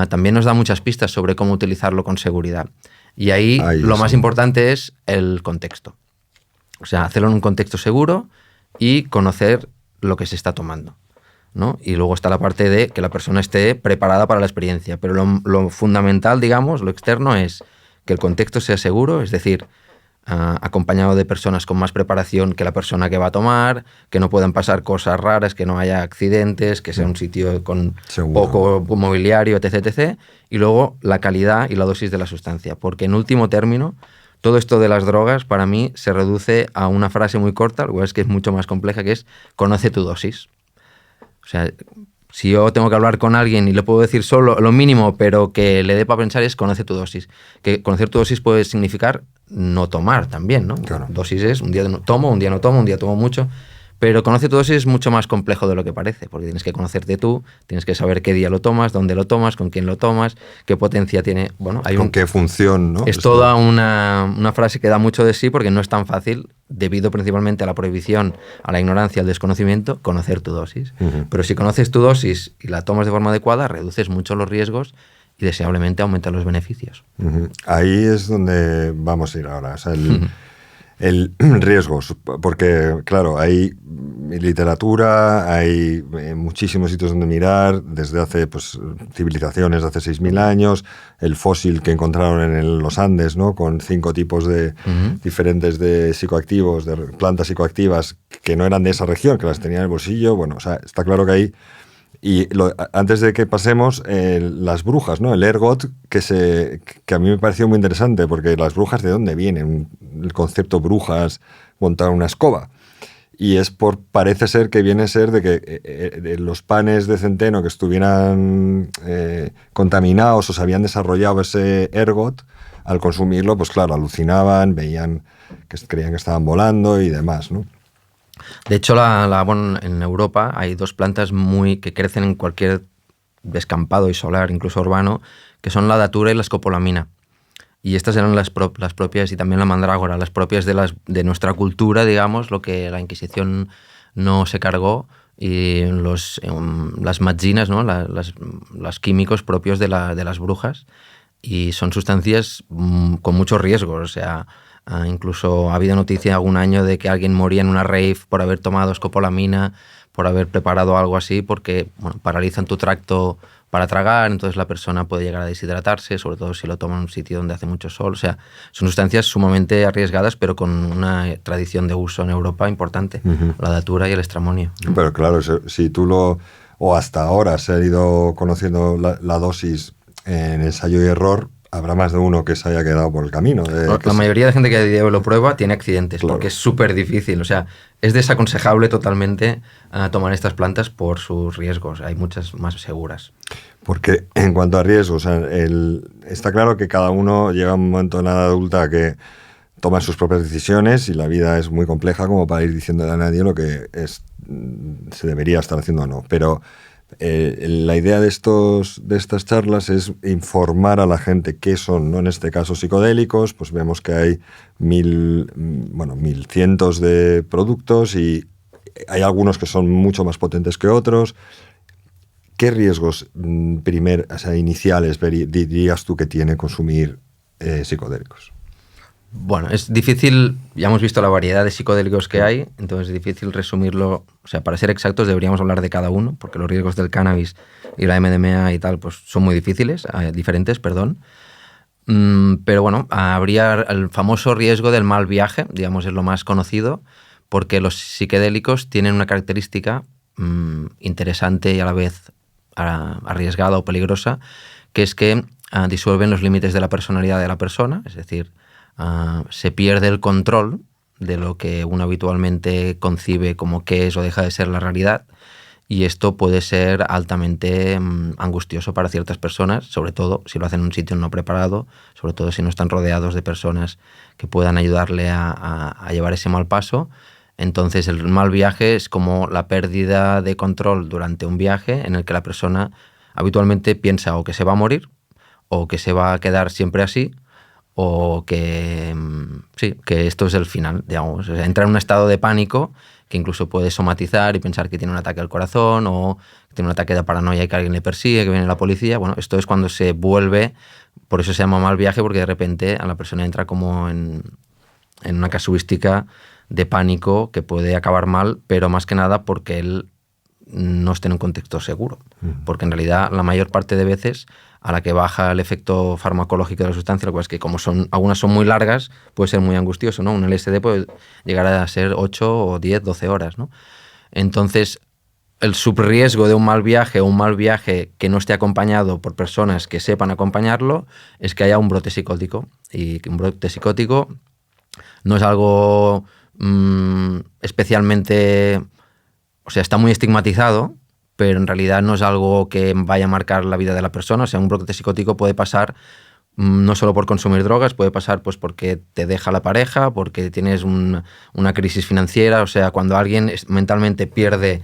también nos da muchas pistas sobre cómo utilizarlo con seguridad. Y ahí lo más importante es el contexto. O sea, hacerlo en un contexto seguro y conocer lo que se está tomando, ¿no? Y luego está la parte de que la persona esté preparada para la experiencia. Pero lo fundamental, digamos, lo externo es que el contexto sea seguro, es decir, acompañado de personas con más preparación que la persona que va a tomar, que no puedan pasar cosas raras, que no haya accidentes, que sea un sitio con poco mobiliario, etc, etc. Y luego la calidad y la dosis de la sustancia. Porque en último término, todo esto de las drogas para mí se reduce a una frase muy corta, lo cual es que es mucho más compleja, que es conoce tu dosis. O sea, si yo tengo que hablar con alguien y le puedo decir solo lo mínimo, pero que le dé para pensar, es conoce tu dosis. Que conocer tu dosis puede significar no tomar también, ¿no? Claro. Dosis es un día tomo, un día no tomo, un día tomo mucho. Pero conoce tu dosis es mucho más complejo de lo que parece, porque tienes que conocerte tú, tienes que saber qué día lo tomas, dónde lo tomas, con quién lo tomas, qué potencia tiene. Bueno, hay con qué función, ¿no? Es toda una frase que da mucho de sí, porque no es tan fácil, debido principalmente a la prohibición, a la ignorancia, al desconocimiento, conocer tu dosis. Pero si conoces tu dosis y la tomas de forma adecuada, reduces mucho los riesgos y deseablemente aumentan los beneficios. Ahí es donde vamos a ir ahora. O sea, el riesgos, porque claro, hay literatura, hay muchísimos sitios donde mirar, desde hace civilizaciones de hace 6.000 años, el fósil que encontraron en los Andes, ¿no? Con 5 tipos de diferentes de psicoactivos, de plantas psicoactivas que no eran de esa región, que las tenían en el bolsillo. Bueno, o sea, está claro que hay. Y antes de que pasemos, las brujas, ¿no? El ergot, que a mí me pareció muy interesante, porque las brujas, ¿de dónde vienen? El concepto brujas, montar una escoba. Y parece ser que viene a ser de que de los panes de centeno que estuvieran contaminados o se habían desarrollado ese ergot, al consumirlo, pues claro, alucinaban, veían que creían que estaban volando y demás, ¿no? De hecho, en Europa hay 2 plantas que crecen en cualquier descampado y solar, incluso urbano, que son la datura y la escopolamina. Y estas eran las propias, y también la mandrágora, las propias de nuestra cultura, digamos, lo que la Inquisición no se cargó, y las madzinas, ¿no? Los químicos propios de las brujas, y son sustancias con muchos riesgos. O sea, incluso ha habido noticia algún año de que alguien moría en una rave por haber tomado escopolamina, por haber preparado algo así, porque paralizan tu tracto para tragar, entonces la persona puede llegar a deshidratarse, sobre todo si lo toma en un sitio donde hace mucho sol. O sea, son sustancias sumamente arriesgadas, pero con una tradición de uso en Europa importante, la datura y el estramonio, ¿no? Pero claro, si tú o hasta ahora se ha ido conociendo la dosis en ensayo y error, habrá más de uno que se haya quedado por el camino. La mayoría de gente que lo prueba tiene accidentes, claro, porque es súper difícil. O sea, es desaconsejable totalmente tomar estas plantas por sus riesgos. Hay muchas más seguras. Porque en cuanto a riesgos, está claro que cada uno llega a un momento en la edad adulta que toma sus propias decisiones y la vida es muy compleja como para ir diciéndole a nadie lo que se debería estar haciendo o no. Pero la idea de estas charlas es informar a la gente qué son, ¿no? En este caso psicodélicos, pues vemos que hay 1.100 de productos y hay algunos que son mucho más potentes que otros. ¿Qué riesgos iniciales dirías tú que tiene consumir psicodélicos? Bueno, es difícil, ya hemos visto la variedad de psicodélicos que hay, entonces es difícil resumirlo. O sea, para ser exactos deberíamos hablar de cada uno, porque los riesgos del cannabis y la MDMA y tal, pues son muy diferentes, perdón. Pero bueno, habría el famoso riesgo del mal viaje, digamos, es lo más conocido, porque los psicodélicos tienen una característica interesante y a la vez arriesgada o peligrosa, que es que disuelven los límites de la personalidad de la persona, es decir, se pierde el control de lo que uno habitualmente concibe como qué es o deja de ser la realidad, y esto puede ser altamente angustioso para ciertas personas, sobre todo si lo hacen en un sitio no preparado, sobre todo si no están rodeados de personas que puedan ayudarle a llevar ese mal paso. Entonces el mal viaje es como la pérdida de control durante un viaje en el que la persona habitualmente piensa o que se va a morir, o que se va a quedar siempre así, o que sí, que esto es el final, digamos. O sea, entra en un estado de pánico que incluso puede somatizar y pensar que tiene un ataque al corazón, o que tiene un ataque de paranoia y que alguien le persigue, que viene la policía. Bueno, esto es cuando se vuelve, por eso se llama mal viaje, porque de repente a la persona entra como en una casuística de pánico que puede acabar mal, pero más que nada porque él no esté en un contexto seguro. Porque en realidad la mayor parte de veces a la que baja el efecto farmacológico de la sustancia, lo que pasa es que como algunas son muy largas, puede ser muy angustioso, ¿no? Un LSD puede llegar a ser 8 o 10, 12 horas, ¿no? Entonces, el subriesgo de un mal viaje o un mal viaje que no esté acompañado por personas que sepan acompañarlo es que haya un brote psicótico. Y que un brote psicótico no es algo especialmente... O sea, está muy estigmatizado, pero en realidad no es algo que vaya a marcar la vida de la persona. O sea, un brote psicótico puede pasar no solo por consumir drogas, puede pasar pues porque te deja la pareja, porque tienes una crisis financiera. O sea, cuando alguien mentalmente pierde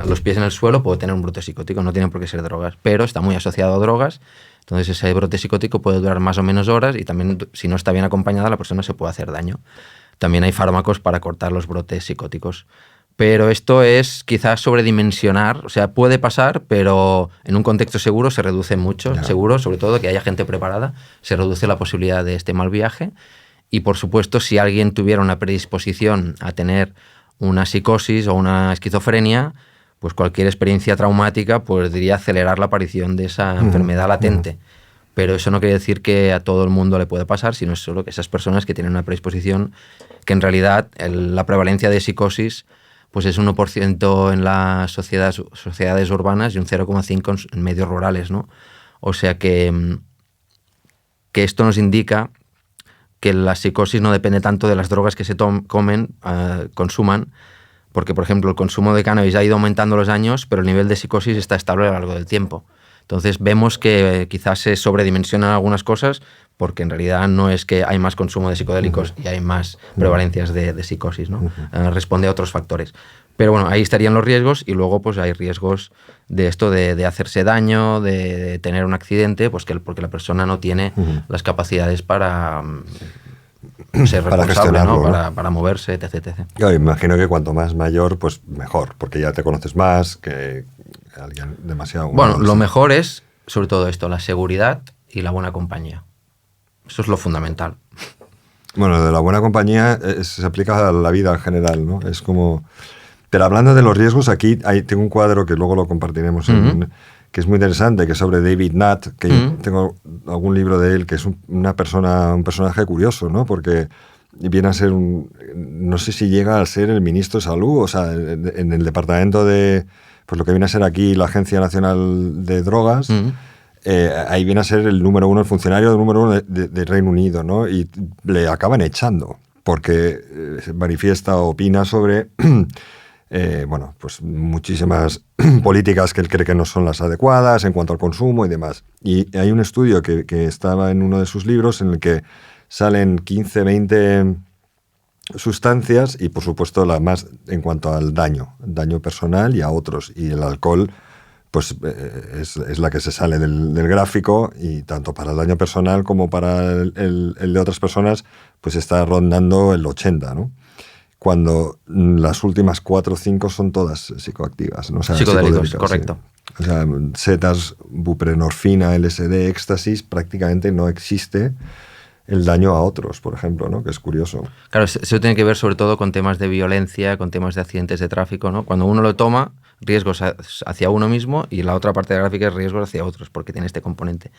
los pies en el suelo, puede tener un brote psicótico. No tiene por qué ser drogas, pero está muy asociado a drogas. Entonces ese brote psicótico puede durar más o menos horas, y también, si no está bien acompañada, la persona se puede hacer daño. También hay fármacos para cortar los brotes psicóticos. Pero esto es quizás sobredimensionar, o sea, puede pasar, pero en un contexto seguro se reduce mucho, seguro, sobre todo que haya gente preparada, se reduce la posibilidad de este mal viaje. Y por supuesto, si alguien tuviera una predisposición a tener una psicosis o una esquizofrenia, pues cualquier experiencia traumática podría acelerar la aparición de esa enfermedad latente. Pero eso no quiere decir que a todo el mundo le puede pasar, sino solo que esas personas que tienen una predisposición, que en realidad la prevalencia de psicosis pues es 1% en las sociedades urbanas y un 0,5% en medios rurales, ¿no? O sea que esto nos indica que la psicosis no depende tanto de las drogas que se consuman, porque, por ejemplo, el consumo de cannabis ha ido aumentando los años, pero el nivel de psicosis está estable a lo largo del tiempo. Entonces vemos que quizás se sobredimensionan algunas cosas, porque en realidad no es que hay más consumo de psicodélicos y hay más prevalencias de psicosis, ¿no? Responde a otros factores. Pero bueno, ahí estarían los riesgos, y luego pues hay riesgos de esto de hacerse daño, de tener un accidente, pues porque la persona no tiene las capacidades para ser responsable, ¿no? Para moverse, etc. Yo imagino que cuanto más mayor, pues mejor, porque ya te conoces más que alguien demasiado... Bueno, lo mejor es, sobre todo esto, la seguridad y la buena compañía. Eso es lo fundamental. Bueno, de la buena compañía se aplica a la vida en general, ¿no? Es como... Pero hablando de los riesgos, aquí tengo un cuadro que luego lo compartiremos, que es muy interesante, que es sobre David Nutt, que tengo algún libro de él, que es un personaje curioso, ¿no? Porque viene a ser no sé si llega a ser el ministro de Salud, o sea, en el departamento de... Pues lo que viene a ser aquí la Agencia Nacional de Drogas, ahí viene a ser el número 1, el funcionario número 1 de Reino Unido, ¿no? Y le acaban echando, porque se manifiesta o opina sobre... bueno, pues muchísimas políticas que él cree que no son las adecuadas en cuanto al consumo y demás. Y hay un estudio que estaba en uno de sus libros en el que salen 15, 20 sustancias, y por supuesto la más en cuanto al daño personal y a otros. Y el alcohol pues es la que se sale del gráfico, y tanto para el daño personal como para el de otras personas pues está rondando el 80, ¿no? Cuando las últimas 4 o 5 son todas psicoactivas, ¿no? O sea, psicodélicos, correcto. Sí. O sea, setas, buprenorfina, LSD, éxtasis, prácticamente no existe el daño a otros, por ejemplo, ¿no? Que es curioso. Claro, eso tiene que ver sobre todo con temas de violencia, con temas de accidentes de tráfico, ¿no? Cuando uno lo toma, riesgos hacia uno mismo, y la otra parte de la gráfica es riesgos hacia otros, porque tiene este componente.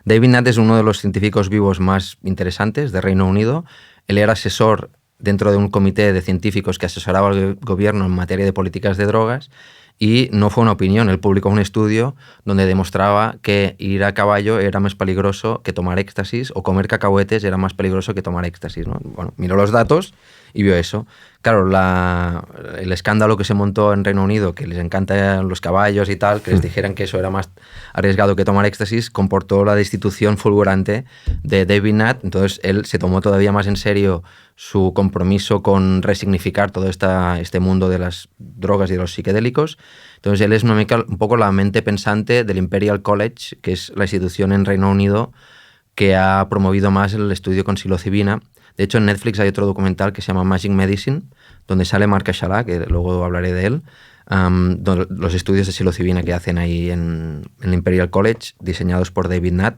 David Nutt es uno de los científicos vivos más interesantes de Reino Unido. Él era asesor dentro de un comité de científicos que asesoraba al gobierno en materia de políticas de drogas, y no fue una opinión, él publicó un estudio donde demostraba que ir a caballo era más peligroso que tomar éxtasis, o comer cacahuetes era más peligroso que tomar éxtasis, ¿no? Bueno, miró los datos y vio eso. Claro, el escándalo que se montó en Reino Unido, que les encantan los caballos y tal, que les dijeran que eso era más arriesgado que tomar éxtasis, comportó la destitución fulgurante de David Nutt. Entonces él se tomó todavía más en serio su compromiso con resignificar todo este mundo de las drogas y de los psicodélicos. Entonces él es un poco la mente pensante del Imperial College, que es la institución en Reino Unido que ha promovido más el estudio con psilocibina. De hecho, en Netflix hay otro documental que se llama Magic Medicine, donde sale Mark Ashala, que luego hablaré de él, los estudios de psilocibina que hacen ahí en el Imperial College, diseñados por David Nutt.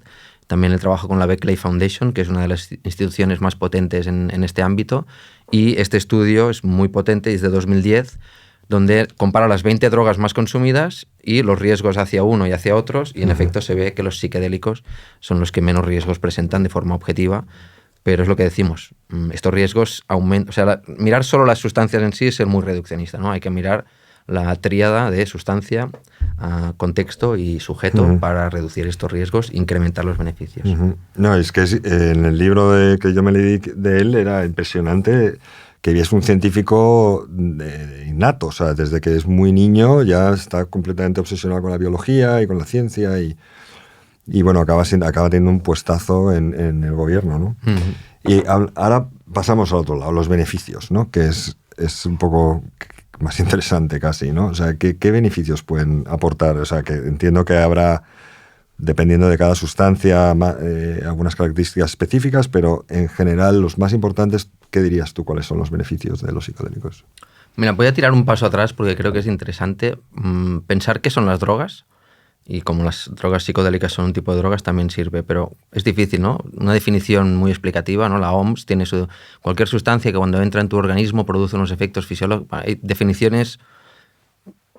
También el trabajo con la Beckley Foundation, que es una de las instituciones más potentes en este ámbito. Y este estudio es muy potente, es de 2010, donde compara las 20 drogas más consumidas y los riesgos hacia uno y hacia otros, y en efecto se ve que los psicodélicos son los que menos riesgos presentan de forma objetiva. Pero es lo que decimos, estos riesgos aumentan. O sea, mirar solo las sustancias en sí es ser muy reduccionista, ¿no? Hay que mirar la tríada de sustancia, contexto y sujeto para reducir estos riesgos e incrementar los beneficios. No, es que en el libro que yo me leí de él era impresionante que es un científico innato. O sea, desde que es muy niño ya está completamente obsesionado con la biología y con la ciencia y bueno, acaba teniendo un puestazo en el gobierno, ¿no? Y ahora pasamos al otro lado, los beneficios, ¿no? Que es un poco más interesante casi, ¿no? O sea, ¿qué beneficios pueden aportar? O sea, que entiendo que habrá, dependiendo de cada sustancia, algunas características específicas, pero en general los más importantes, ¿qué dirías tú? ¿Cuáles son los beneficios de los psicodélicos? Mira, voy a tirar un paso atrás porque creo que es interesante pensar qué son las drogas. Y como las drogas psicodélicas son un tipo de drogas, también sirve, pero es difícil, ¿no? Una definición muy explicativa, ¿no? La OMS tiene cualquier sustancia que cuando entra en tu organismo produce unos efectos fisiológicos. Hay definiciones,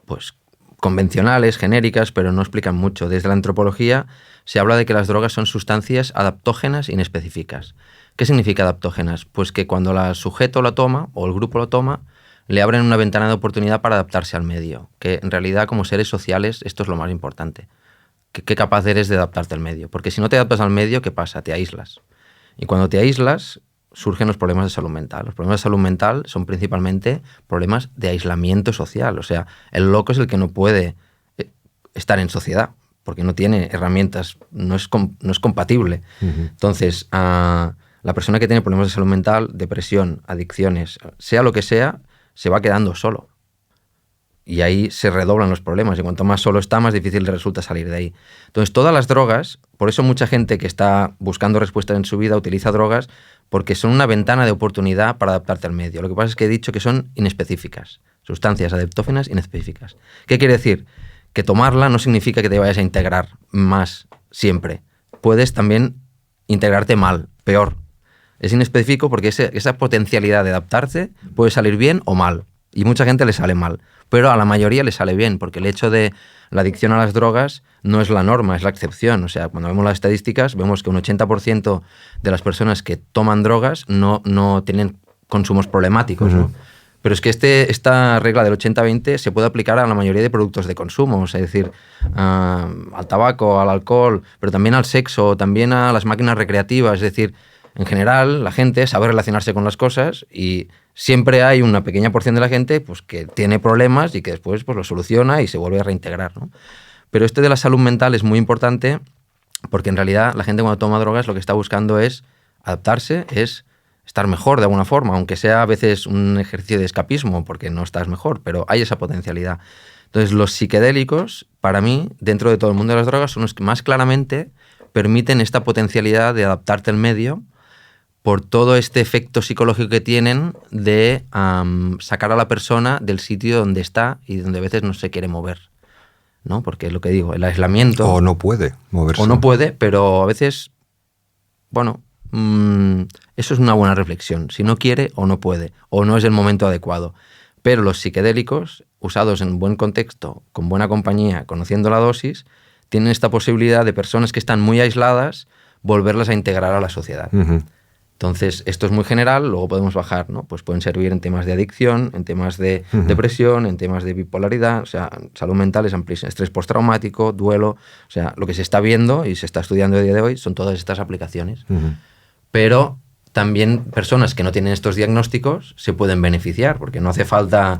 pues, convencionales, genéricas, pero no explican mucho. Desde la antropología se habla de que las drogas son sustancias adaptógenas inespecíficas. ¿Qué significa adaptógenas? Pues que cuando el sujeto lo toma, o el grupo lo toma, le abren una ventana de oportunidad para adaptarse al medio, que en realidad como seres sociales esto es lo más importante. ¿Qué capaz eres de adaptarte al medio? Porque si no te adaptas al medio, ¿qué pasa? Te aíslas. Y cuando te aíslas, surgen los problemas de salud mental. Los problemas de salud mental son principalmente problemas de aislamiento social. O sea, el loco es el que no puede estar en sociedad, porque no tiene herramientas, no es compatible. Entonces, la persona que tiene problemas de salud mental, depresión, adicciones, sea lo que sea, se va quedando solo. Y ahí se redoblan los problemas. Y cuanto más solo está, más difícil le resulta salir de ahí. Entonces, todas las drogas, por eso mucha gente que está buscando respuestas en su vida utiliza drogas, porque son una ventana de oportunidad para adaptarte al medio. Lo que pasa es que he dicho que son inespecíficas. Sustancias adaptógenas inespecíficas. ¿Qué quiere decir? Que tomarla no significa que te vayas a integrar más siempre. Puedes también integrarte mal, peor. Es inespecífico porque esa potencialidad de adaptarse puede salir bien o mal. Y mucha gente le sale mal. Pero a la mayoría le sale bien, porque el hecho de la adicción a las drogas no es la norma, es la excepción. O sea, cuando vemos las estadísticas, vemos que un 80% de las personas que toman drogas no tienen consumos problemáticos, ¿no? Pero es que esta regla del 80-20 se puede aplicar a la mayoría de productos de consumo, o sea, es decir, al tabaco, al alcohol, pero también al sexo, también a las máquinas recreativas. Es decir, en general, la gente sabe relacionarse con las cosas y siempre hay una pequeña porción de la gente pues, que tiene problemas y que después pues, lo soluciona y se vuelve a reintegrar, ¿no? Pero de la salud mental es muy importante porque en realidad la gente cuando toma drogas lo que está buscando es adaptarse, es estar mejor de alguna forma, aunque sea a veces un ejercicio de escapismo porque no estás mejor, pero hay esa potencialidad. Entonces los psiquedélicos, para mí, dentro de todo el mundo de las drogas, son los que más claramente permiten esta potencialidad de adaptarte al medio por todo este efecto psicológico que tienen de sacar a la persona del sitio donde está y donde a veces no se quiere mover, ¿no? Porque es lo que digo, el aislamiento... O no puede moverse. O no puede, pero a veces, bueno, eso es una buena reflexión. Si no quiere o no puede, o no es el momento adecuado. Pero los psicodélicos, usados en buen contexto, con buena compañía, conociendo la dosis, tienen esta posibilidad de personas que están muy aisladas, volverlas a integrar a la sociedad. Entonces, esto es muy general, luego podemos bajar, ¿no? Pues pueden servir en temas de adicción, en temas de depresión, en temas de bipolaridad, o sea, salud mental es amplísima, estrés postraumático, duelo, o sea, lo que se está viendo y se está estudiando a día de hoy son todas estas aplicaciones. Pero también personas que no tienen estos diagnósticos se pueden beneficiar, porque no hace falta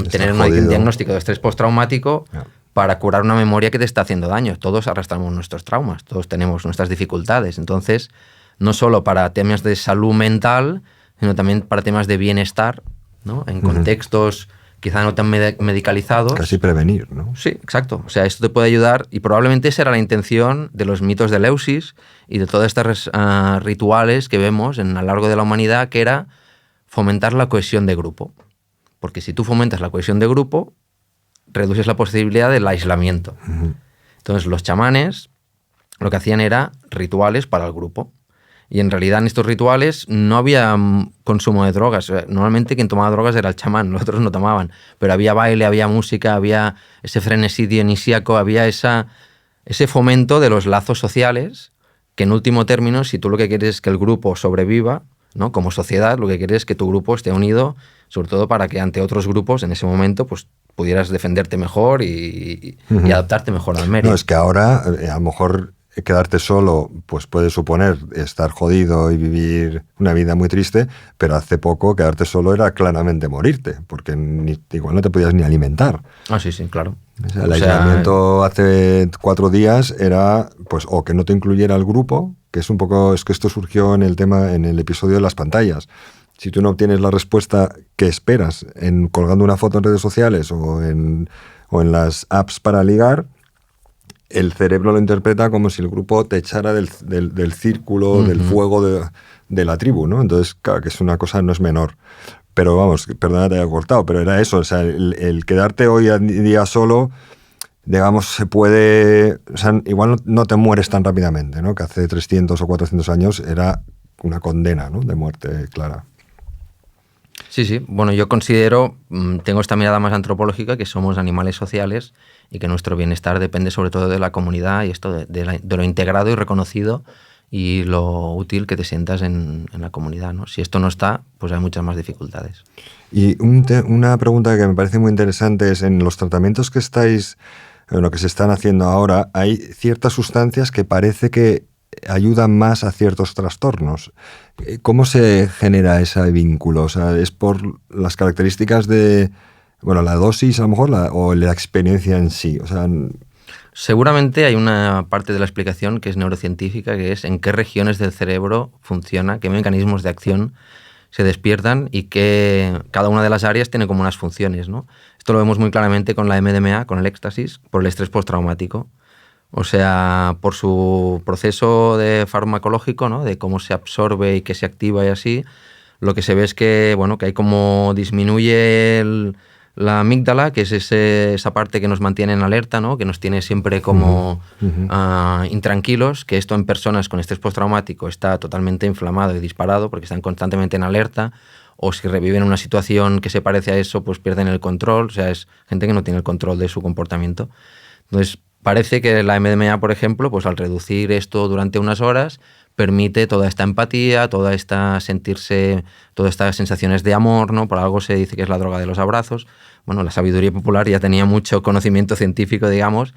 tener un diagnóstico de estrés postraumático para curar una memoria que te está haciendo daño. Todos arrastramos nuestros traumas, todos tenemos nuestras dificultades, entonces no solo para temas de salud mental, sino también para temas de bienestar, ¿no? En contextos quizá no tan medicalizados. Casi prevenir, ¿no? Sí, exacto. O sea, esto te puede ayudar y probablemente esa era la intención de los mitos de Eleusis y de todas estas rituales que vemos a lo largo de la humanidad, que era fomentar la cohesión de grupo. Porque si tú fomentas la cohesión de grupo, reduces la posibilidad del aislamiento. Entonces, los chamanes lo que hacían era rituales para el grupo. Y en realidad en estos rituales no había consumo de drogas. Normalmente quien tomaba drogas era el chamán, los otros no tomaban. Pero había baile, había música, había ese frenesí dionisíaco, había ese fomento de los lazos sociales, que en último término, si tú lo que quieres es que el grupo sobreviva, ¿no? Como sociedad, lo que quieres es que tu grupo esté unido, sobre todo para que ante otros grupos en ese momento pues pudieras defenderte mejor y adaptarte mejor al medio. No, es que ahora a lo mejor quedarte solo pues puede suponer estar jodido y vivir una vida muy triste, pero hace poco quedarte solo era claramente morirte, porque igual no te podías ni alimentar. Ah, sí, sí, claro. O sea, el aislamiento hace 4 días era pues o que no te incluyera el grupo, que es un poco, es que esto surgió en el episodio de las pantallas. Si tú no obtienes la respuesta que esperas colgando una foto en redes sociales o en las apps para ligar, el cerebro lo interpreta como si el grupo te echara del círculo, del fuego de la tribu, ¿no? Entonces, claro, que es una cosa, no es menor. Pero vamos, perdona te haya cortado, pero era eso, o sea, el quedarte hoy en día solo, digamos, se puede, o sea, igual no te mueres tan rápidamente, ¿no? Que hace 300 o 400 años era una condena, ¿no? De muerte clara. Sí, sí. Bueno, yo considero, tengo esta mirada más antropológica, que somos animales sociales y que nuestro bienestar depende sobre todo de la comunidad y esto de lo integrado y reconocido y lo útil que te sientas en la comunidad, ¿no? Si esto no está, pues hay muchas más dificultades. Y una pregunta que me parece muy interesante es, en los tratamientos que que se están haciendo ahora, hay ciertas sustancias que parece que ayudan más a ciertos trastornos. ¿Cómo se genera ese vínculo? O sea, ¿es por las características de, la dosis a lo mejor o la experiencia en sí? O sea, seguramente hay una parte de la explicación que es neurocientífica, que es en qué regiones del cerebro funciona, qué mecanismos de acción se despiertan y que cada una de las áreas tiene como unas funciones, ¿no? Esto lo vemos muy claramente con la MDMA, con el éxtasis, por el estrés postraumático. O sea, por su proceso farmacológico, ¿no? De cómo se absorbe y que se activa y así, lo que se ve es que, que hay como disminuye la amígdala, que es esa parte que nos mantiene en alerta, ¿no? Que nos tiene siempre como intranquilos, que esto en personas con estrés postraumático está totalmente inflamado y disparado porque están constantemente en alerta, o si reviven una situación que se parece a eso, pues pierden el control, o sea, es gente que no tiene el control de su comportamiento. Entonces, parece que la MDMA, por ejemplo, pues al reducir esto durante unas horas, permite toda esta empatía, todas estas sensaciones de amor, ¿no? Por algo se dice que es la droga de los abrazos. Bueno, la sabiduría popular ya tenía mucho conocimiento científico, digamos,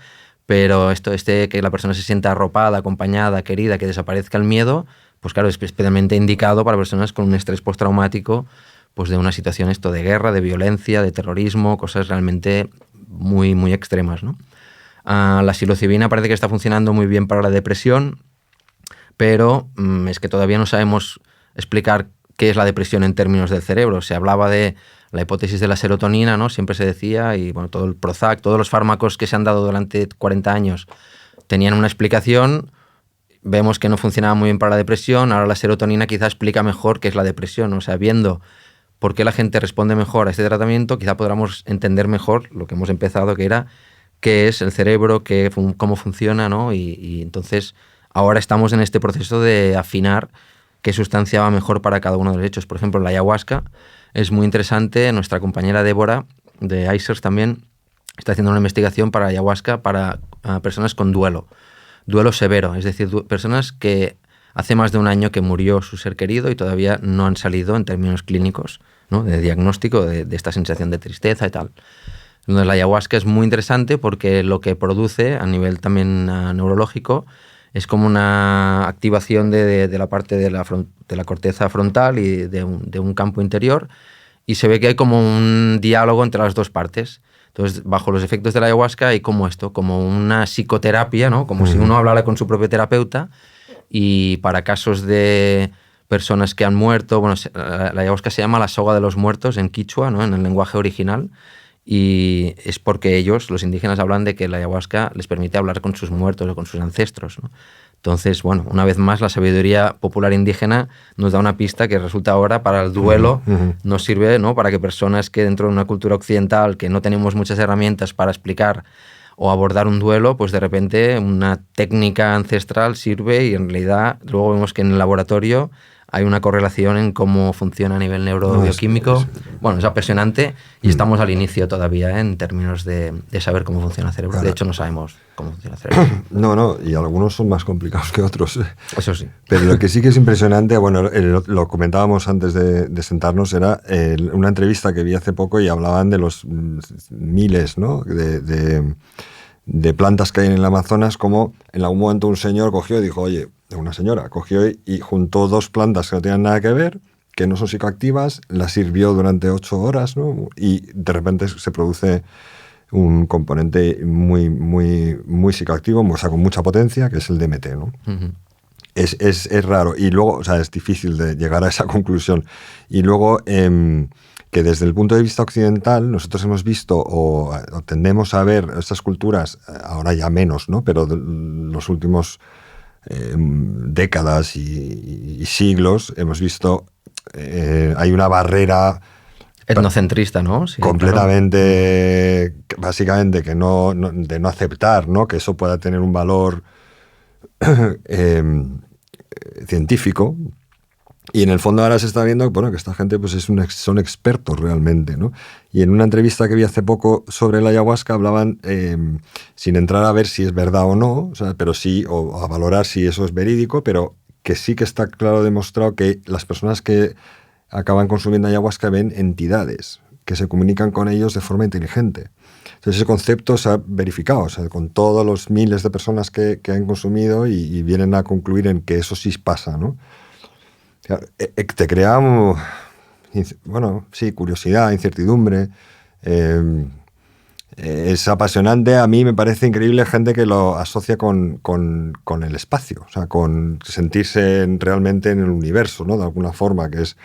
pero que la persona se sienta arropada, acompañada, querida, que desaparezca el miedo, pues claro, es especialmente indicado para personas con un estrés postraumático, pues de una situación de guerra, de violencia, de terrorismo, cosas realmente muy, muy extremas, ¿no? La psilocibina parece que está funcionando muy bien para la depresión, pero es que todavía no sabemos explicar qué es la depresión en términos del cerebro. Se hablaba de la hipótesis de la serotonina, ¿no? Siempre se decía, y todo el Prozac, todos los fármacos que se han dado durante 40 años tenían una explicación. Vemos que no funcionaba muy bien para la depresión, ahora la serotonina quizá explica mejor qué es la depresión. O sea, viendo por qué la gente responde mejor a este tratamiento, quizá podamos entender mejor lo que hemos empezado, que era qué es el cerebro, cómo funciona, ¿no? Y entonces ahora estamos en este proceso de afinar qué sustancia va mejor para cada uno de los hechos. Por ejemplo, la ayahuasca es muy interesante. Nuestra compañera Débora, de ICERS también, está haciendo una investigación para ayahuasca para personas con duelo severo. Es decir, personas que hace más de un año que murió su ser querido y todavía no han salido en términos clínicos, ¿no? De diagnóstico de esta sensación de tristeza y tal. Entonces, la ayahuasca es muy interesante porque lo que produce a nivel también neurológico es como una activación de la parte de la corteza frontal y de un campo interior, y se ve que hay como un diálogo entre las dos partes. Entonces, bajo los efectos de la ayahuasca hay como esto, como una psicoterapia, ¿no? Como si uno hablara con su propio terapeuta, y para casos de personas que han muerto, bueno, la ayahuasca se llama la soga de los muertos en quichua, ¿no? En el lenguaje original, y es porque ellos, los indígenas, hablan de que la ayahuasca les permite hablar con sus muertos o con sus ancestros, ¿no? Entonces, bueno, una vez más, la sabiduría popular indígena nos da una pista que resulta ahora para el duelo, nos sirve, ¿no? Para que personas que dentro de una cultura occidental que no tenemos muchas herramientas para explicar o abordar un duelo, pues de repente una técnica ancestral sirve, y en realidad luego vemos que en el laboratorio hay una correlación en cómo funciona a nivel neurobioquímico. Bueno, es apasionante, y estamos al inicio todavía en términos de saber cómo funciona el cerebro. Claro. De hecho, no sabemos cómo funciona el cerebro. No, y algunos son más complicados que otros. Eso sí. Pero lo que sí que es impresionante, bueno, lo comentábamos antes de sentarnos, era una entrevista que vi hace poco y hablaban de los miles, ¿no? de plantas que hay en el Amazonas, como en algún momento un señor cogió y dijo, oye, una señora cogió y juntó dos plantas que no tenían nada que ver, que no son psicoactivas, las hirvió durante 8 horas, ¿no? Y de repente se produce un componente muy, muy, muy psicoactivo, o sea, con mucha potencia, que es el DMT, ¿no? Es raro, y luego, o sea, es difícil de llegar a esa conclusión. Y luego, que desde el punto de vista occidental nosotros hemos visto o tendemos a ver estas culturas, ahora ya menos, ¿no? Pero los últimos décadas y siglos hemos visto hay una barrera etnocentrista, ¿no? Sí, completamente, claro. Básicamente, de no aceptar, ¿no? Que eso pueda tener un valor científico. Y en el fondo ahora se está viendo, bueno, que esta gente pues son expertos realmente, ¿no? Y en una entrevista que vi hace poco sobre la ayahuasca hablaban, sin entrar a ver si es verdad o no, o sea, pero sí, o a valorar si eso es verídico, pero que sí que está claro demostrado que las personas que acaban consumiendo ayahuasca ven entidades que se comunican con ellos de forma inteligente. Entonces ese concepto se ha verificado, o sea, con todos los miles de personas que han consumido y vienen a concluir en que eso sí pasa, ¿no? Te crea, bueno, sí, curiosidad, incertidumbre. Es apasionante. A mí me parece increíble gente que lo asocia con el espacio, o sea, con sentirse realmente en el universo, ¿no? De alguna forma, que es...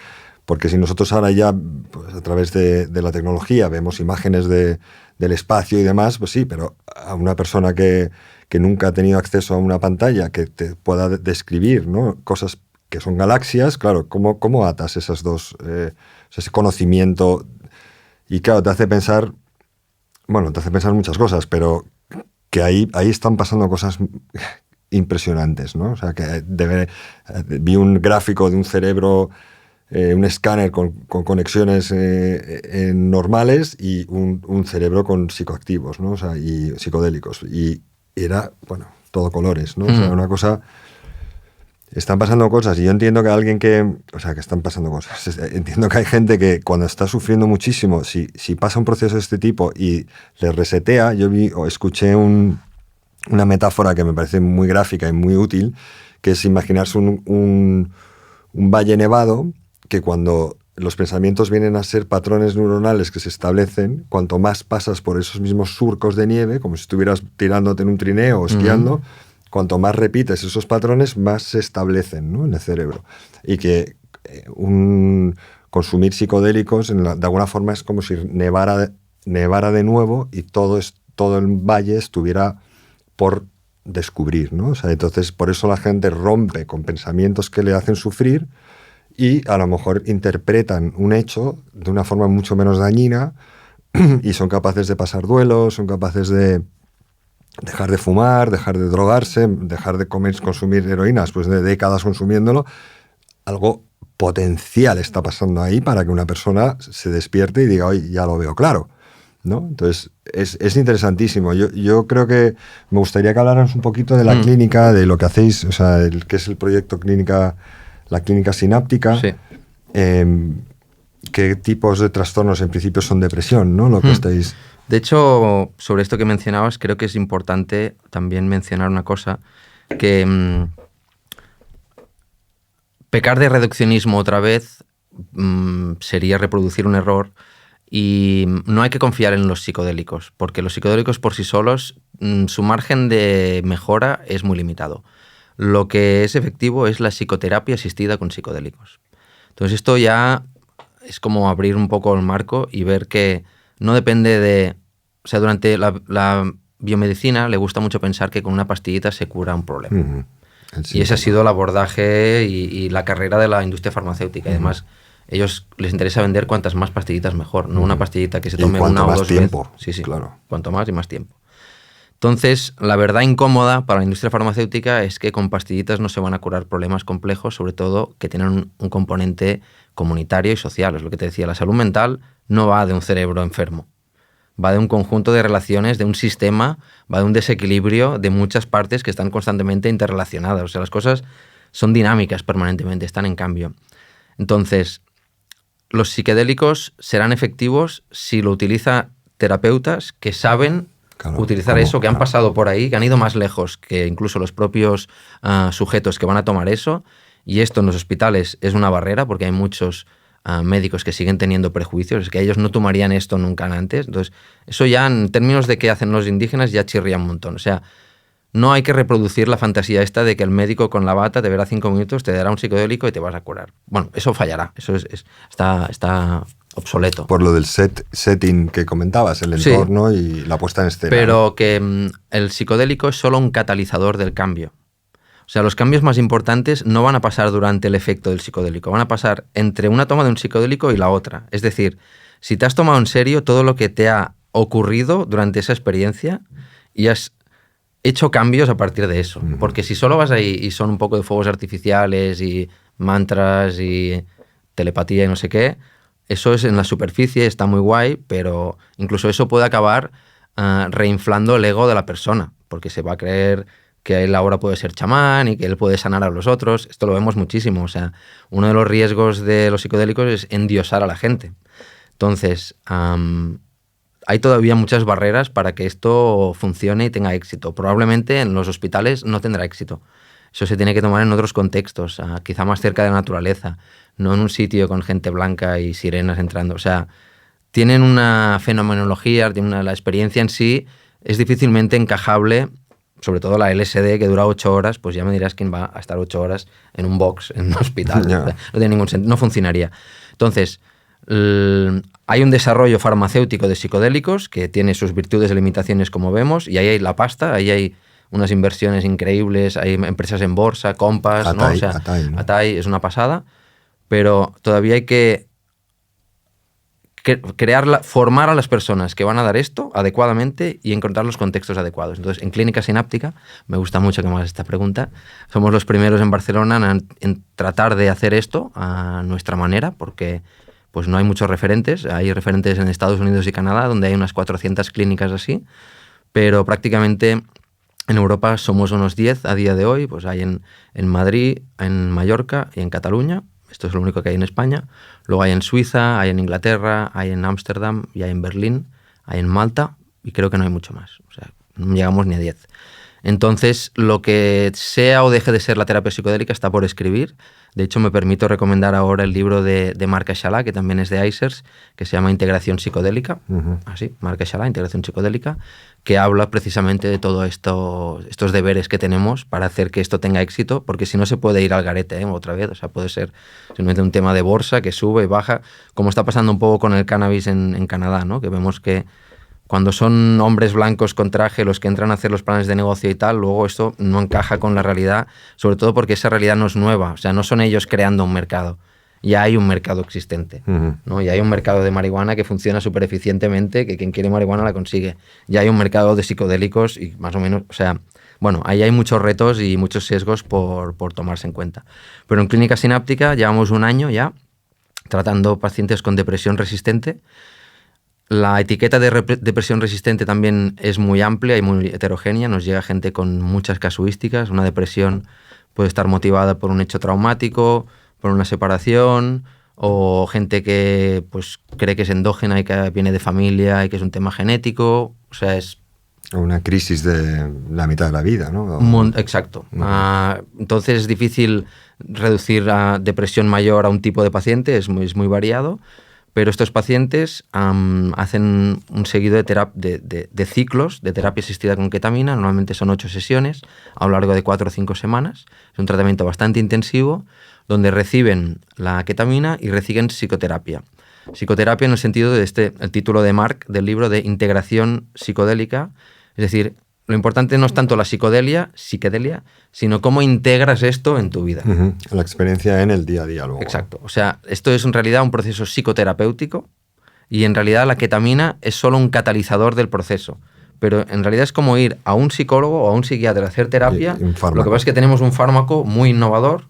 Porque si nosotros ahora ya, pues, a través de la tecnología vemos imágenes del espacio y demás, pues sí, pero a una persona que nunca ha tenido acceso a una pantalla que te pueda describir, ¿no? Cosas que son galaxias, claro, ¿cómo atas esas dos, ese conocimiento? Y claro, te hace pensar muchas cosas, pero que ahí están pasando cosas impresionantes, ¿no? O sea, que vi un gráfico de un cerebro, un escáner con conexiones normales y un cerebro con psicoactivos, ¿no? O sea, y psicodélicos. Y era, bueno, todo colores, ¿no? O sea, una cosa... Están pasando cosas, y yo entiendo que están pasando cosas. Entiendo que hay gente que cuando está sufriendo muchísimo, si pasa un proceso de este tipo y le resetea, yo escuché una metáfora que me parece muy gráfica y muy útil, que es imaginarse un valle nevado, que cuando los pensamientos vienen a ser patrones neuronales que se establecen, cuanto más pasas por esos mismos surcos de nieve, como si estuvieras tirándote en un trineo o esquiando, cuanto más repites esos patrones, más se establecen, ¿no? En el cerebro. Y que consumir psicodélicos, de alguna forma, es como si nevara de nuevo y todo el valle estuviera por descubrir, ¿no? O sea, entonces, por eso la gente rompe con pensamientos que le hacen sufrir y a lo mejor interpretan un hecho de una forma mucho menos dañina y son capaces de pasar duelos, son capaces de dejar de fumar, dejar de drogarse, dejar de consumir heroína después de décadas consumiéndolo. Algo potencial está pasando ahí para que una persona se despierte y diga, oye, ya lo veo claro. ¿no? Entonces, es interesantísimo. Yo creo que me gustaría que habláramos un poquito de la clínica, de lo que hacéis, o sea, que es el proyecto clínica, la clínica sináptica. Sí. ¿Qué tipos de trastornos en principio son depresión, ¿no? Lo que estáis... De hecho, sobre esto que mencionabas, creo que es importante también mencionar una cosa, que pecar de reduccionismo otra vez sería reproducir un error, y no hay que confiar en los psicodélicos, porque los psicodélicos por sí solos, su margen de mejora es muy limitado. Lo que es efectivo es la psicoterapia asistida con psicodélicos. Entonces esto ya es como abrir un poco el marco y ver que no depende de... O sea, durante la biomedicina le gusta mucho pensar que con una pastillita se cura un problema. Y ese ha sido el abordaje y la carrera de la industria farmacéutica. Y además, ellos les interesa vender cuantas más pastillitas mejor, no una pastillita que se tome una o dos veces. Sí, claro. Cuanto más y más tiempo. Entonces, la verdad incómoda para la industria farmacéutica es que con pastillitas no se van a curar problemas complejos, sobre todo que tienen un componente comunitario y social. Es lo que te decía, la salud mental no va de un cerebro enfermo. Va de un conjunto de relaciones, de un sistema, va de un desequilibrio de muchas partes que están constantemente interrelacionadas. O sea, las cosas son dinámicas permanentemente, están en cambio. Entonces, los psicodélicos serán efectivos si lo utilizan terapeutas que saben utilizar eso, que han pasado por ahí, que han ido más lejos que incluso los propios sujetos que van a tomar eso. Y esto en los hospitales es una barrera porque hay muchos médicos que siguen teniendo prejuicios, es que ellos no tomarían esto nunca antes. Entonces, eso ya en términos de qué hacen los indígenas ya chirría un montón. O sea, no hay que reproducir la fantasía esta de que el médico con la bata te verá 5 minutos, te dará un psicodélico y te vas a curar. Bueno, eso fallará, eso está obsoleto. Por lo del setting que comentabas, el entorno y la puesta en escena. Pero que el psicodélico es solo un catalizador del cambio. O sea, los cambios más importantes no van a pasar durante el efecto del psicodélico, van a pasar entre una toma de un psicodélico y la otra. Es decir, si te has tomado en serio todo lo que te ha ocurrido durante esa experiencia y has hecho cambios a partir de eso. Porque si solo vas ahí y son un poco de fuegos artificiales y mantras y telepatía y no sé qué, eso es en la superficie, está muy guay, pero incluso eso puede acabar reinflando el ego de la persona, porque se va a creer que él ahora puede ser chamán y que él puede sanar a los otros. Esto lo vemos muchísimo. O sea, uno de los riesgos de los psicodélicos es endiosar a la gente. Entonces, hay todavía muchas barreras para que esto funcione y tenga éxito. Probablemente en los hospitales no tendrá éxito. Eso se tiene que tomar en otros contextos, quizá más cerca de la naturaleza, no en un sitio con gente blanca y sirenas entrando. O sea, tienen una fenomenología, la experiencia en sí es difícilmente encajable. Sobre todo la LSD, que dura 8 horas, pues ya me dirás quién va a estar 8 horas en un box, en un hospital. No tiene ningún sentido, no funcionaría. Entonces, hay un desarrollo farmacéutico de psicodélicos que tiene sus virtudes y limitaciones, como vemos, y ahí hay la pasta, ahí hay unas inversiones increíbles, hay empresas en bolsa, Compass, Atai, ¿no? O sea, Atai es una pasada, pero todavía hay que formar a las personas que van a dar esto adecuadamente y encontrar los contextos adecuados. Entonces, en Clínica Sináptica, me gusta mucho que me hagas esta pregunta, somos los primeros en Barcelona en tratar de hacer esto a nuestra manera, porque pues no hay muchos referentes. Hay referentes en Estados Unidos y Canadá, donde hay unas 400 clínicas así, pero prácticamente en Europa somos unos 10 a día de hoy. Pues hay en Madrid, en Mallorca y en Cataluña. Esto es lo único que hay en España. Luego hay en Suiza, hay en Inglaterra, hay en Ámsterdam y hay en Berlín, hay en Malta y creo que no hay mucho más. O sea, no llegamos ni a 10. Entonces, lo que sea o deje de ser la terapia psicodélica está por escribir. De hecho, me permito recomendar ahora el libro de Marc Echala, que también es de ICERS, que se llama Integración Psicodélica. Así, Marc Echala, Integración Psicodélica, que habla precisamente de todo estos deberes que tenemos para hacer que esto tenga éxito, porque si no se puede ir al garete, otra vez. O sea, puede ser simplemente un tema de bolsa que sube y baja, como está pasando un poco con el cannabis en Canadá, ¿no? Que vemos que cuando son hombres blancos con traje los que entran a hacer los planes de negocio y tal, luego esto no encaja con la realidad, sobre todo porque esa realidad no es nueva. O sea, no son ellos creando un mercado. Ya hay un mercado existente, ¿no? Ya hay un mercado de marihuana que funciona súper eficientemente, que quien quiere marihuana la consigue. Ya hay un mercado de psicodélicos y más o menos, o sea, bueno, ahí hay muchos retos y muchos sesgos por tomarse en cuenta. Pero en Clínica Sináptica llevamos un año ya tratando pacientes con depresión resistente. La etiqueta de depresión resistente también es muy amplia y muy heterogénea. Nos llega gente con muchas casuísticas. Una depresión puede estar motivada por un hecho traumático, por una separación, o gente que pues cree que es endógena y que viene de familia y que es un tema genético. O sea, es... Una crisis de la mitad de la vida, ¿no? Exacto. Entonces es difícil reducir a depresión mayor a un tipo de paciente, es muy variado. Pero estos pacientes hacen un seguido de ciclos de terapia asistida con ketamina. Normalmente son 8 sesiones a lo largo de 4 o 5 semanas. Es un tratamiento bastante intensivo donde reciben la ketamina y reciben psicoterapia. Psicoterapia en el sentido de el título de Mark del libro de integración psicodélica. Es decir, lo importante no es tanto la psicodelia, sino cómo integras esto en tu vida. La experiencia en el día a día luego. Exacto. O sea, esto es en realidad un proceso psicoterapéutico y en realidad la ketamina es solo un catalizador del proceso. Pero en realidad es como ir a un psicólogo o a un psiquiatra a hacer terapia. Lo que pasa es que tenemos un fármaco muy innovador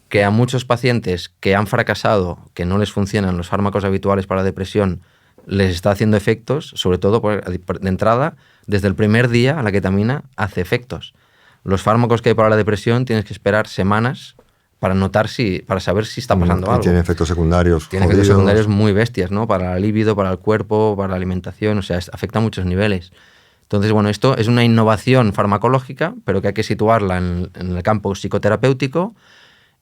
que a muchos pacientes que han fracasado, que no les funcionan los fármacos habituales para la depresión, les está haciendo efectos, sobre todo de entrada, desde el primer día la ketamina hace efectos. Los fármacos que hay para la depresión tienes que esperar semanas para saber si está pasando algo. Tiene efectos secundarios. Tiene efectos secundarios muy bestias, ¿no? Para la libido, para el cuerpo, para la alimentación, o sea, afecta a muchos niveles. Entonces, bueno, esto es una innovación farmacológica, pero que hay que situarla en el campo psicoterapéutico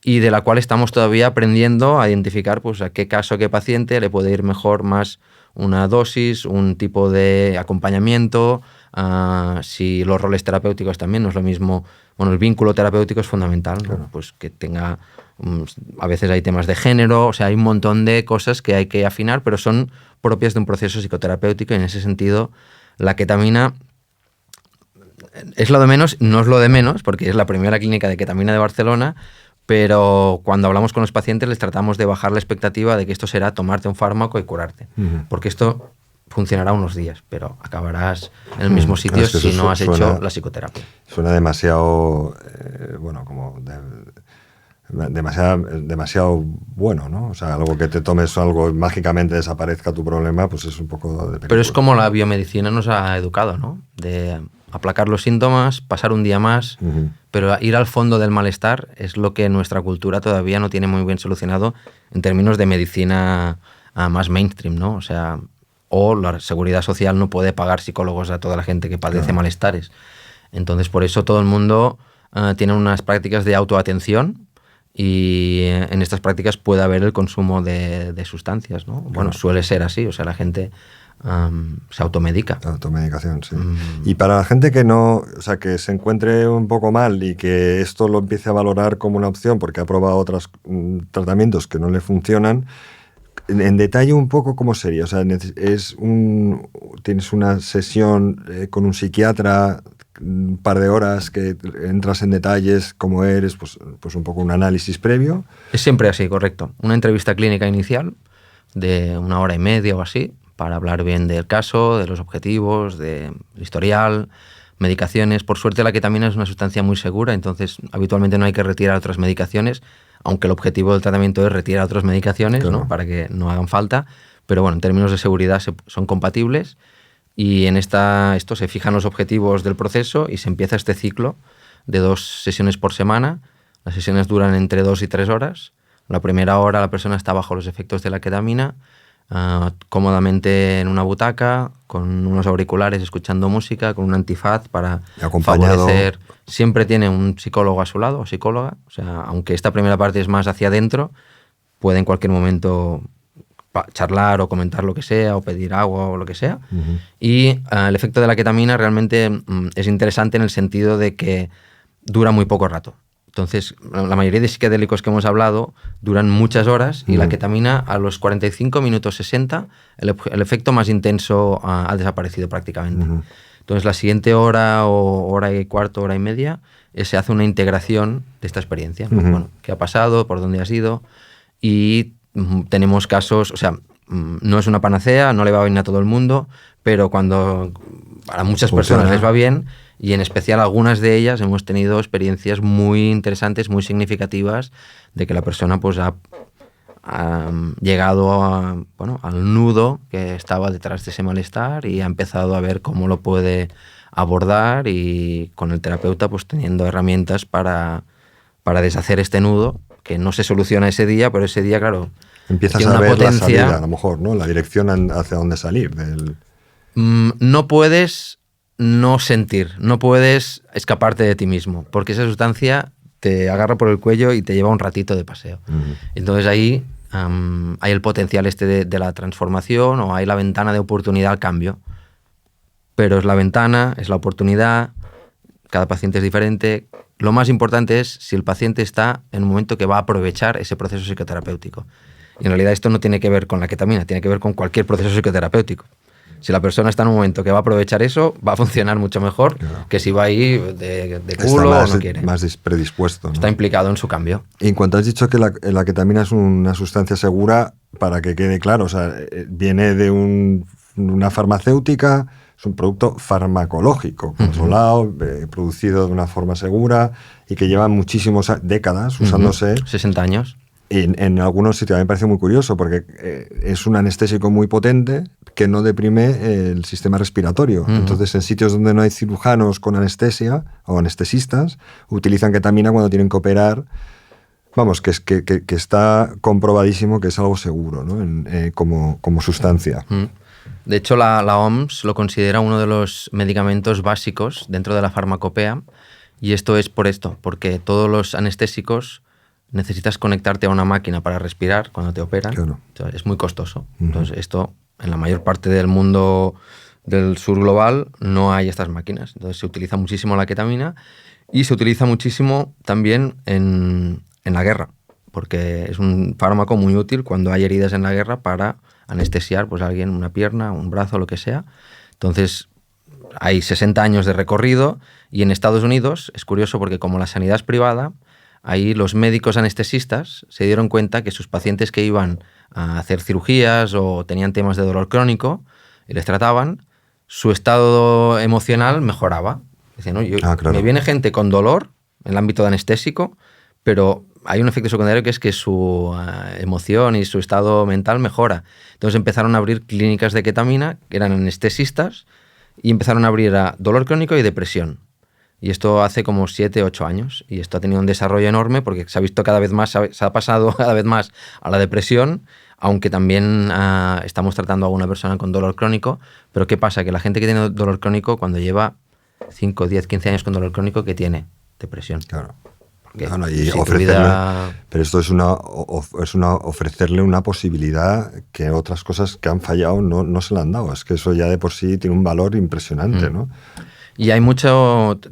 y de la cual estamos todavía aprendiendo a identificar pues, a qué caso, a qué paciente le puede ir mejor más una dosis, un tipo de acompañamiento, si los roles terapéuticos también no es lo mismo. Bueno, el vínculo terapéutico es fundamental, ¿no? Claro. Pues que tenga, a veces hay temas de género, o sea, hay un montón de cosas que hay que afinar, pero son propias de un proceso psicoterapéutico y en ese sentido la ketamina es lo de menos, no es lo de menos, porque es la primera clínica de ketamina de Barcelona, pero cuando hablamos con los pacientes les tratamos de bajar la expectativa de que esto será tomarte un fármaco y curarte. Porque esto funcionará unos días, pero acabarás en el mismo sitio si no has hecho la psicoterapia. Suena demasiado, demasiado bueno, ¿no? O sea, algo que te tomes algo y mágicamente desaparezca tu problema, pues es un poco de película. Pero es como la biomedicina nos ha educado, ¿no? De aplacar los síntomas, pasar un día más, pero ir al fondo del malestar es lo que nuestra cultura todavía no tiene muy bien solucionado en términos de medicina más mainstream, ¿no? O sea, o la seguridad social no puede pagar psicólogos a toda la gente que padece malestares. Entonces, por eso todo el mundo tiene unas prácticas de autoatención y en estas prácticas puede haber el consumo de sustancias, ¿no? Bueno, suele ser así, o sea, la gente se automedica. La automedicación, sí. Y para la gente que no, o sea, que se encuentre un poco mal y que esto lo empiece a valorar como una opción porque ha probado otros tratamientos que no le funcionan, en detalle un poco cómo sería. O sea, tienes una sesión con un psiquiatra, un par de horas que entras en detalles, cómo eres, pues un poco un análisis previo. Es siempre así, correcto. Una entrevista clínica inicial de 1 hora y media o así, para hablar bien del caso, de los objetivos, del historial, medicaciones. Por suerte la ketamina es una sustancia muy segura, entonces habitualmente no hay que retirar otras medicaciones, aunque el objetivo del tratamiento es retirar otras medicaciones, claro, ¿no? Para que no hagan falta. Pero bueno, en términos de seguridad son compatibles y en esto se fijan los objetivos del proceso y se empieza este ciclo de 2 sesiones por semana. Las sesiones duran entre 2 y 3 horas. La primera hora la persona está bajo los efectos de la ketamina, cómodamente en una butaca, con unos auriculares, escuchando música, con un antifaz para favorecer. Siempre tiene un psicólogo a su lado, o psicóloga. O sea, aunque esta primera parte es más hacia adentro, puede en cualquier momento charlar o comentar lo que sea, o pedir agua o lo que sea. Y el efecto de la ketamina realmente es interesante en el sentido de que dura muy poco rato. Entonces, la mayoría de psicodélicos que hemos hablado duran muchas horas y la ketamina a los 45 minutos 60, el efecto más intenso ha desaparecido prácticamente. Entonces, la siguiente hora o hora y cuarto, hora y media, se hace una integración de esta experiencia. Bueno, ¿qué ha pasado? ¿Por dónde has ido? Y tenemos casos, o sea, no es una panacea, no le va bien a todo el mundo, pero cuando a muchas personas les va bien, y en especial algunas de ellas hemos tenido experiencias muy interesantes, muy significativas, de que la persona pues ha llegado al nudo que estaba detrás de ese malestar y ha empezado a ver cómo lo puede abordar, y con el terapeuta pues teniendo herramientas para deshacer este nudo, que no se soluciona ese día, pero ese día, claro, Empiezas tiene a una ver potencia. la salida, a lo mejor, ¿no? La dirección hacia dónde salir. No puedes no sentir, no puedes escaparte de ti mismo, porque esa sustancia te agarra por el cuello y te lleva un ratito de paseo. Entonces ahí hay el potencial de la transformación, o hay la ventana de oportunidad al cambio. Pero es la ventana, es la oportunidad, cada paciente es diferente. Lo más importante es si el paciente está en un momento que va a aprovechar ese proceso psicoterapéutico. Y en realidad esto no tiene que ver con la ketamina, tiene que ver con cualquier proceso psicoterapéutico. Si la persona está en un momento que va a aprovechar eso, va a funcionar mucho mejor que si va ahí de culo o no quiere. Más predispuesto, ¿no? Está implicado en su cambio. Y en cuanto has dicho que la ketamina es una sustancia segura, para que quede claro, o sea, viene de una farmacéutica, es un producto farmacológico, controlado, producido de una forma segura y que lleva muchísimas décadas usándose. 60 años. En algunos sitios. A mí me parece muy curioso porque es un anestésico muy potente que no deprime el sistema respiratorio. Entonces, en sitios donde no hay cirujanos con anestesia o anestesistas, utilizan ketamina cuando tienen que operar. Vamos, que está comprobadísimo que es algo seguro, ¿no? Como sustancia. De hecho, la OMS lo considera uno de los medicamentos básicos dentro de la farmacopea, y esto es porque todos los anestésicos necesitas conectarte a una máquina para respirar cuando te operan. Claro. Entonces, es muy costoso. Entonces, esto en la mayor parte del mundo del sur global no hay estas máquinas. Entonces, se utiliza muchísimo la ketamina, y se utiliza muchísimo también en la guerra, porque es un fármaco muy útil cuando hay heridas en la guerra para anestesiar pues a alguien, una pierna, un brazo, lo que sea. Entonces, hay 60 años de recorrido, y en Estados Unidos es curioso porque como la sanidad es privada, ahí los médicos anestesistas se dieron cuenta que sus pacientes que iban a hacer cirugías o tenían temas de dolor crónico y les trataban, su estado emocional mejoraba. Decían, ¿no? Claro. Me viene gente con dolor en el ámbito de anestésico, pero hay un efecto secundario que es que su emoción y su estado mental mejora. Entonces empezaron a abrir clínicas de ketamina, que eran anestesistas, y empezaron a abrir a dolor crónico y depresión. Y esto hace como 7, 8 años. Y esto ha tenido un desarrollo enorme porque se ha visto cada vez más, se ha pasado cada vez más a la depresión, aunque también estamos tratando a una persona con dolor crónico. Pero ¿qué pasa? Que la gente que tiene dolor crónico, cuando lleva 5, 10, 15 años con dolor crónico, ¿qué tiene? Depresión. Claro. Porque Y si ofrecerle, pero esto es ofrecerle una posibilidad que otras cosas que han fallado no se le han dado. Es que eso ya de por sí tiene un valor impresionante, ¿no? Y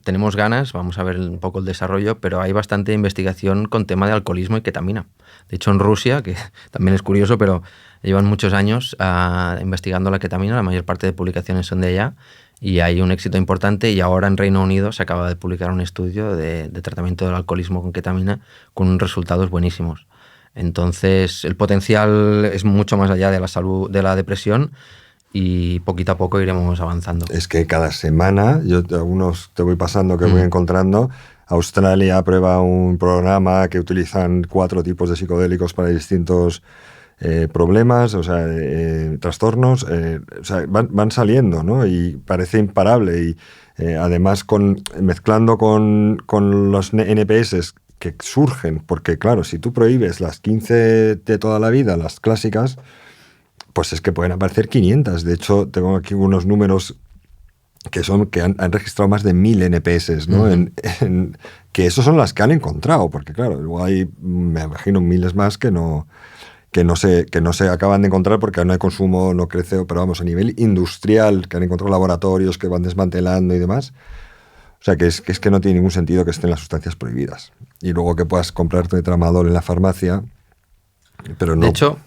tenemos ganas, vamos a ver un poco el desarrollo, pero hay bastante investigación con tema de alcoholismo y ketamina. De hecho, en Rusia, que también es curioso, pero llevan muchos años investigando la ketamina, la mayor parte de publicaciones son de allá, y hay un éxito importante, y ahora en Reino Unido se acaba de publicar un estudio de tratamiento del alcoholismo con ketamina con resultados buenísimos. Entonces, el potencial es mucho más allá de la salud, de la depresión, y poquito a poco iremos avanzando. Es que cada semana, yo algunos te voy pasando que voy encontrando. Australia aprueba un programa que utilizan 4 tipos de psicodélicos para distintos problemas, o sea, trastornos, o sea, van saliendo, ¿no? Y parece imparable. Y además mezclando con los NPS que surgen, porque claro, si tú prohíbes las 15 de toda la vida, las clásicas, pues es que pueden aparecer 500. De hecho, tengo aquí unos números que han registrado más de 1000 NPS, ¿no? Que esos son las que han encontrado, porque claro, luego hay, me imagino, miles más que no se acaban de encontrar porque no hay consumo, no crece, pero vamos, a nivel industrial, que han encontrado laboratorios que van desmantelando y demás. O sea, que es que no tiene ningún sentido que estén las sustancias prohibidas. Y luego que puedas comprarte tramadol en la farmacia, pero no. De hecho,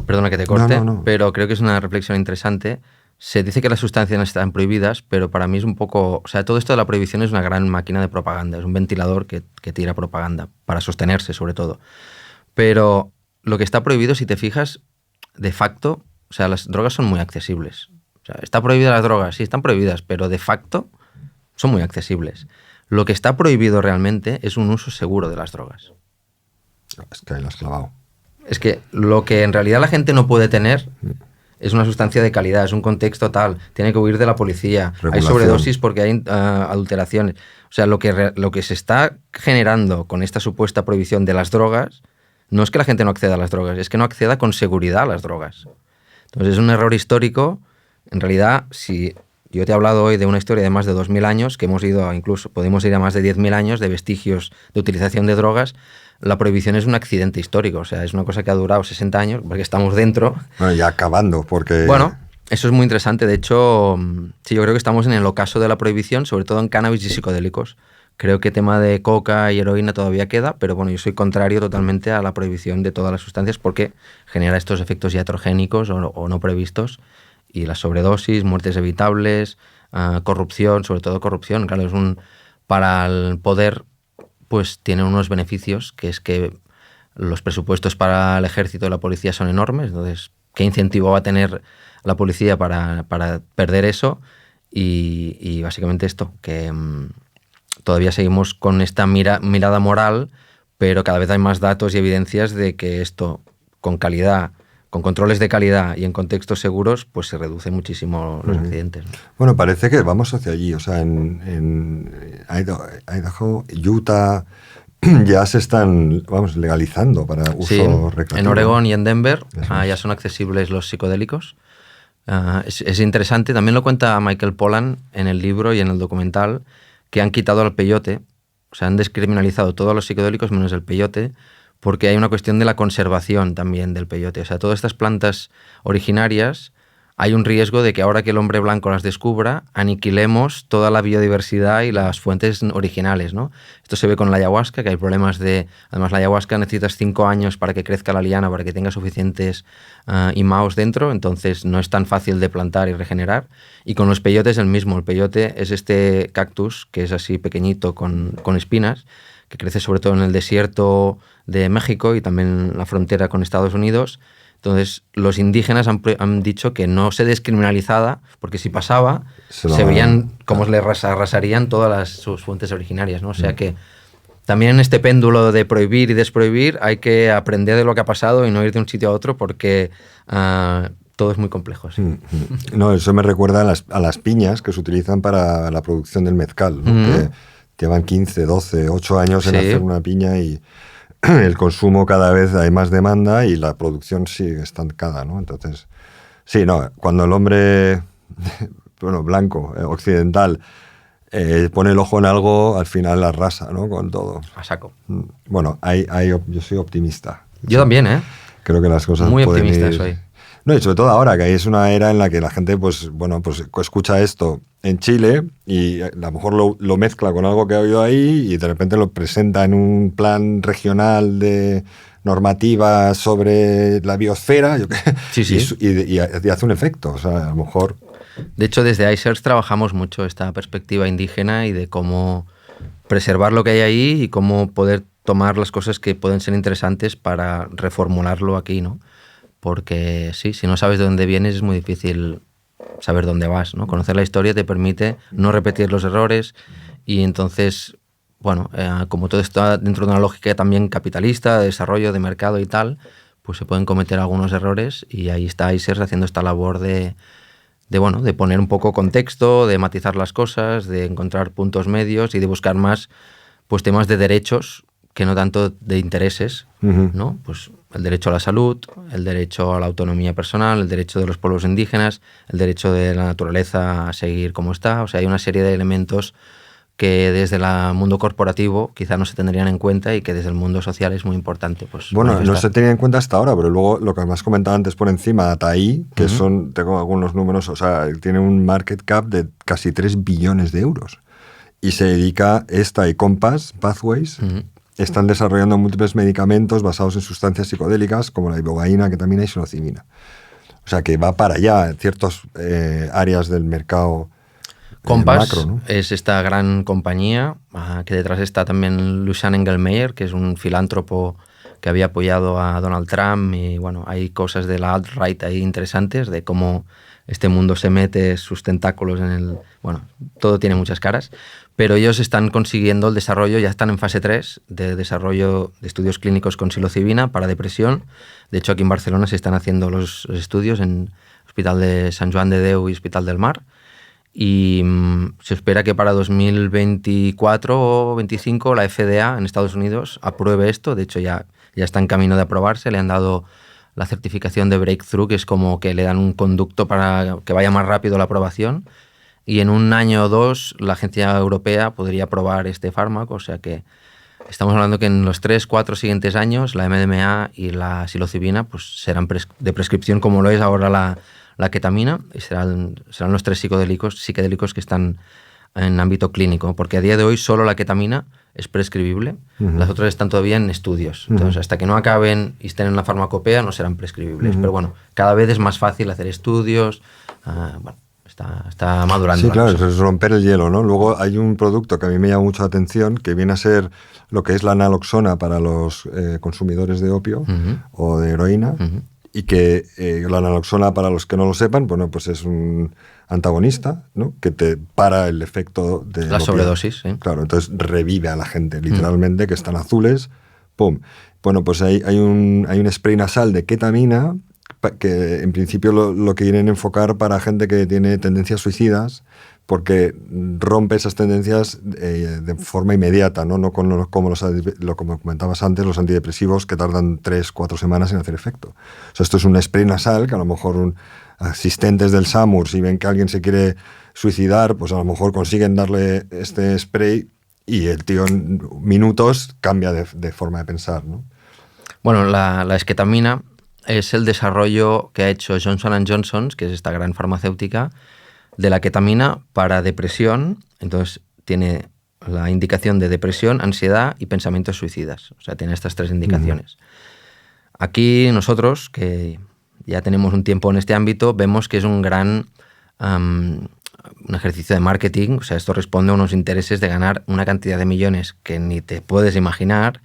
perdona que te corte, No. pero creo que es una reflexión interesante. Se dice que las sustancias no están prohibidas, pero para mí es un poco... O sea, todo esto de la prohibición es una gran máquina de propaganda, es un ventilador que tira propaganda, para sostenerse sobre todo. Pero lo que está prohibido, si te fijas, de facto, o sea, las drogas son muy accesibles. O sea, ¿está prohibidas las drogas? Sí, están prohibidas, pero de facto son muy accesibles. Lo que está prohibido realmente es un uso seguro de las drogas. Es que ahí lo has clavado. Es que lo que en realidad la gente no puede tener es una sustancia de calidad, es un contexto tal, tiene que huir de la policía, hay sobredosis porque hay adulteraciones. O sea, lo que se está generando con esta supuesta prohibición de las drogas no es que la gente no acceda a las drogas, es que no acceda con seguridad a las drogas. Entonces es un error histórico. En realidad, si yo te he hablado hoy de una historia de más de 2000 años, que hemos ido incluso, podemos ir a más de 10.000 años de vestigios de utilización de drogas, la prohibición es un accidente histórico, o sea, es una cosa que ha durado 60 años, porque estamos dentro. Bueno, ya acabando, porque... Bueno, eso es muy interesante. De hecho, sí, yo creo que estamos en el ocaso de la prohibición, sobre todo en cannabis y psicodélicos. Creo que tema de coca y heroína todavía queda, pero bueno, yo soy contrario totalmente a la prohibición de todas las sustancias porque genera estos efectos iatrogénicos o no previstos, y las sobredosis, muertes evitables, corrupción, sobre todo corrupción. Claro, para el poder pues tiene unos beneficios, que es que los presupuestos para el ejército y la policía son enormes. Entonces, ¿qué incentivo va a tener la policía para perder eso? Y básicamente esto, que todavía seguimos con esta mirada moral, pero cada vez hay más datos y evidencias de que esto, con calidad, con controles de calidad y en contextos seguros, pues se reducen muchísimo los accidentes, ¿no? Bueno, parece que vamos hacia allí. O sea, en Idaho, Utah, ya se están, legalizando para uso recreativo. En Oregón y en Denver ya son accesibles los psicodélicos. Es interesante, también lo cuenta Michael Pollan en el libro y en el documental, que han quitado al peyote, o sea, han descriminalizado todos los psicodélicos menos el peyote, porque hay una cuestión de la conservación también del peyote. O sea, todas estas plantas originarias, hay un riesgo de que ahora que el hombre blanco las descubra, aniquilemos toda la biodiversidad y las fuentes originales, ¿no? Esto se ve con la ayahuasca, que hay problemas de... Además, la ayahuasca necesitas 5 años para que crezca la liana, para que tenga suficientes imaos dentro, entonces no es tan fácil de plantar y regenerar. Y con los peyotes el mismo. El peyote es este cactus que es así pequeñito con espinas, que crece sobre todo en el desierto de México y también en la frontera con Estados Unidos. Entonces, los indígenas han dicho que no se descriminalizaba, porque si pasaba, se veían cómo le arrasarían todas sus fuentes originarias, ¿no? O sea que también en este péndulo de prohibir y desprohibir hay que aprender de lo que ha pasado y no ir de un sitio a otro, porque todo es muy complejo. ¿Sí? No, eso me recuerda a las piñas que se utilizan para la producción del mezcal, ¿no? Que llevan 15, 12, 8 años en hacer una piña y el consumo cada vez hay más demanda y la producción sigue estancada, ¿no? Entonces, sí, no, cuando el hombre blanco, occidental, pone el ojo en algo, al final arrasa, ¿no? Con todo. A saco. Bueno, yo soy optimista. Yo también, ¿eh? Creo que las cosas muy pueden optimista ir... soy. No, y sobre todo ahora, que es una era en la que la gente, pues escucha esto en Chile y a lo mejor lo mezcla con algo que ha oído ahí y de repente lo presenta en un plan regional de normativa sobre la biosfera y hace un efecto. O sea, a lo mejor... De hecho, desde iSearch trabajamos mucho esta perspectiva indígena y de cómo preservar lo que hay ahí y cómo poder tomar las cosas que pueden ser interesantes para reformularlo aquí, ¿no? Porque sí, si no sabes de dónde vienes es muy difícil saber dónde vas, ¿no? Conocer la historia te permite no repetir los errores y entonces, bueno, como todo está dentro de una lógica también capitalista, de desarrollo, de mercado y tal, pues se pueden cometer algunos errores y ahí está iSearch haciendo esta labor de poner un poco contexto, de matizar las cosas, de encontrar puntos medios y de buscar más pues temas de derechos que no tanto de intereses, ¿no? Pues el derecho a la salud, el derecho a la autonomía personal, el derecho de los pueblos indígenas, el derecho de la naturaleza a seguir como está. O sea, hay una serie de elementos que desde el mundo corporativo quizá no se tendrían en cuenta y que desde el mundo social es muy importante. Pues, bueno, no se tenía en cuenta hasta ahora, pero luego lo que me has comentado antes por encima, Ataí, que tengo algunos números, o sea, tiene un market cap de casi 3 billones de euros. Y se dedica, y Compass Pathways, están desarrollando múltiples medicamentos basados en sustancias psicodélicas como la ibogaína, que también hay psilocibina. O sea, que va para allá en ciertas áreas del mercado Compass macro, ¿no? Es esta gran compañía que detrás está también Lucian Engelmeyer, que es un filántropo que había apoyado a Donald Trump, y bueno, hay cosas de la alt-right ahí interesantes, de cómo este mundo se mete sus tentáculos en el... Bueno, todo tiene muchas caras, pero ellos están consiguiendo el desarrollo, ya están en fase 3 de desarrollo de estudios clínicos con psilocibina para depresión. De hecho, aquí en Barcelona se están haciendo los estudios en Hospital de Sant Joan de Déu y Hospital del Mar, y se espera que para 2024 o 2025 la FDA en Estados Unidos apruebe esto. De hecho, ya está en camino de aprobarse. Le han dado la certificación de Breakthrough, que es como que le dan un conducto para que vaya más rápido la aprobación. Y en un año o dos la agencia europea podría aprobar este fármaco. O sea que estamos hablando que en los 3-4 siguientes años la MDMA y la psilocibina pues serán de prescripción, como lo es ahora la ketamina, y serán los 3 psicodélicos que están en ámbito clínico, porque a día de hoy solo la ketamina es prescribible, las otras están todavía en estudios. Entonces, hasta que no acaben y estén en la farmacopea, no serán prescribibles. Pero bueno, cada vez es más fácil hacer estudios, bueno, está madurando. Sí, claro, eso es romper el hielo, ¿no? Luego hay un producto que a mí me llama mucho la atención, que viene a ser lo que es la naloxona para los consumidores de opio o de heroína, y que la naloxona, para los que no lo sepan, bueno, pues es un antagonista, ¿no? Que te para el efecto de la sobredosis, sí. Claro, entonces revive a la gente, literalmente, que están azules, ¡pum! Bueno, pues hay un spray nasal de ketamina que en principio lo que quieren enfocar para gente que tiene tendencias suicidas, porque rompe esas tendencias de forma inmediata, no como como comentabas antes, los antidepresivos que tardan 3-4 semanas en hacer efecto. O sea, esto es un spray nasal que a lo mejor asistentes del SAMUR, si ven que alguien se quiere suicidar, pues a lo mejor consiguen darle este spray y el tío en minutos cambia de forma de pensar, ¿no? Bueno, la esketamina es el desarrollo que ha hecho Johnson & Johnson, que es esta gran farmacéutica, de la ketamina para depresión. Entonces tiene la indicación de depresión, ansiedad y pensamientos suicidas. O sea, tiene estas 3 indicaciones. Aquí nosotros, que ya tenemos un tiempo en este ámbito, vemos que es un gran un ejercicio de marketing. O sea, esto responde a unos intereses de ganar una cantidad de millones que ni te puedes imaginar.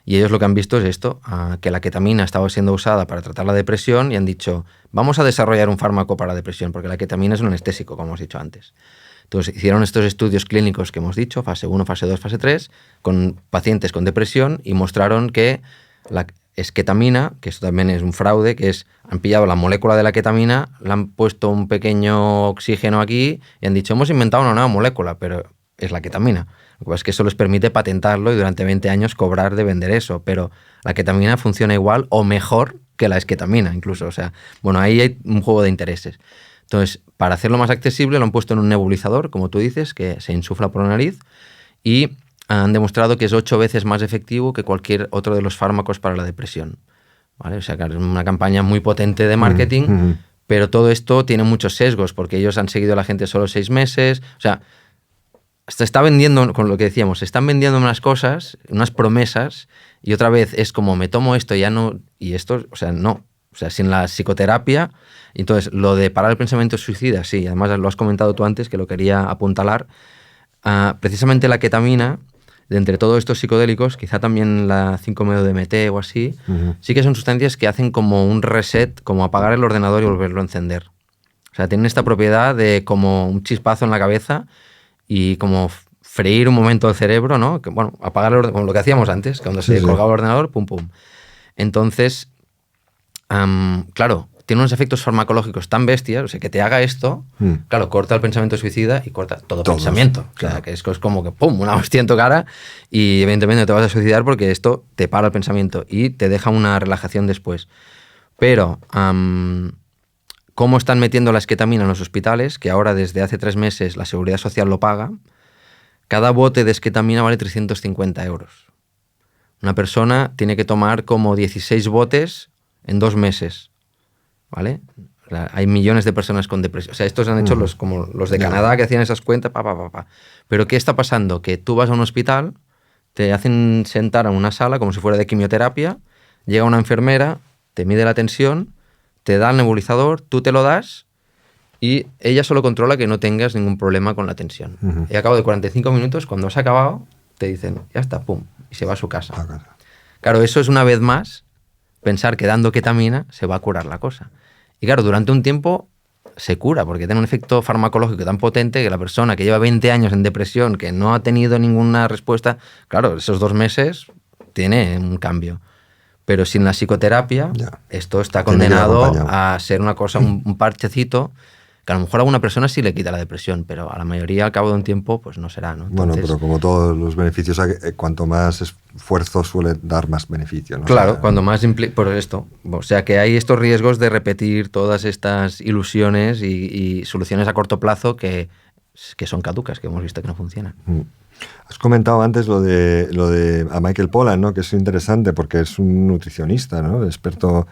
Y ellos lo que han visto es esto, que la ketamina estaba siendo usada para tratar la depresión, y han dicho, vamos a desarrollar un fármaco para la depresión, porque la ketamina es un anestésico, como hemos dicho antes. Entonces hicieron estos estudios clínicos que hemos dicho, fase 1, fase 2, fase 3, con pacientes con depresión, y mostraron que la esketamina, que esto también es un fraude, que es, han pillado la molécula de la ketamina, le han puesto un pequeño oxígeno aquí y han dicho, hemos inventado una nueva molécula, pero es la ketamina. Lo que pasa es que eso les permite patentarlo y durante 20 años cobrar de vender eso, pero la ketamina funciona igual o mejor que la esketamina incluso. O sea, bueno, ahí hay un juego de intereses. Entonces, para hacerlo más accesible, lo han puesto en un nebulizador, como tú dices, que se insufla por la nariz, y han demostrado que es 8 veces más efectivo que cualquier otro de los fármacos para la depresión. ¿Vale? O sea, que es una campaña muy potente de marketing, pero todo esto tiene muchos sesgos, porque ellos han seguido a la gente solo 6 meses. O sea, se está vendiendo, con lo que decíamos, se están vendiendo unas cosas, unas promesas, y otra vez es como, me tomo esto, ya no, y esto, o sea, no. O sea, sin la psicoterapia. Entonces, lo de parar el pensamiento suicida, sí, además lo has comentado tú antes, que lo quería apuntalar. Precisamente la ketamina, de entre todos estos psicodélicos, quizá también la 5-MeO-DMT o así, sí que son sustancias que hacen como un reset, como apagar el ordenador y volverlo a encender. O sea, tienen esta propiedad de como un chispazo en la cabeza y como freír un momento el cerebro, ¿no? Que, bueno, apagar como lo que hacíamos antes, cuando se colgaba el ordenador, pum, pum. Entonces, claro, tiene unos efectos farmacológicos tan bestias, o sea, que te haga esto, claro, corta el pensamiento suicida y corta todo pensamiento. O sea, que es como que, pum, una hostia en tu cara y evidentemente te vas a suicidar porque esto te para el pensamiento y te deja una relajación después. Pero, ¿cómo están metiendo la esketamina en los hospitales? Que ahora desde hace 3 meses la Seguridad Social lo paga. Cada bote de esketamina vale 350 euros. Una persona tiene que tomar como 16 botes en 2 meses. ¿Vale? Hay millones de personas con depresión. O sea, estos han hecho como los de Canadá, que hacían esas cuentas, Pero ¿qué está pasando? Que tú vas a un hospital, te hacen sentar en una sala como si fuera de quimioterapia, llega una enfermera, te mide la tensión, te da el nebulizador, tú te lo das y ella solo controla que no tengas ningún problema con la tensión. Y a cabo de 45 minutos, cuando has acabado, te dicen, ya está, pum, y se va a su casa. Claro, eso es una vez más pensar que dando ketamina se va a curar la cosa. Y claro, durante un tiempo se cura, porque tiene un efecto farmacológico tan potente que la persona que lleva 20 años en depresión, que no ha tenido ninguna respuesta, claro, esos 2 meses tiene un cambio. Pero sin la psicoterapia, esto está condenado a ser una cosa, un parchecito, que a lo mejor a alguna persona sí le quita la depresión, pero a la mayoría al cabo de un tiempo pues no será, ¿no? Entonces, bueno, pero como todos los beneficios, cuanto más esfuerzo suele dar más beneficio, ¿no? Claro, cuando más por esto. O sea que hay estos riesgos de repetir todas estas ilusiones y soluciones a corto plazo que son caducas, que hemos visto que no funcionan. Has comentado antes lo de a Michael Pollan, ¿no? Que es interesante porque es un nutricionista, ¿no? Experto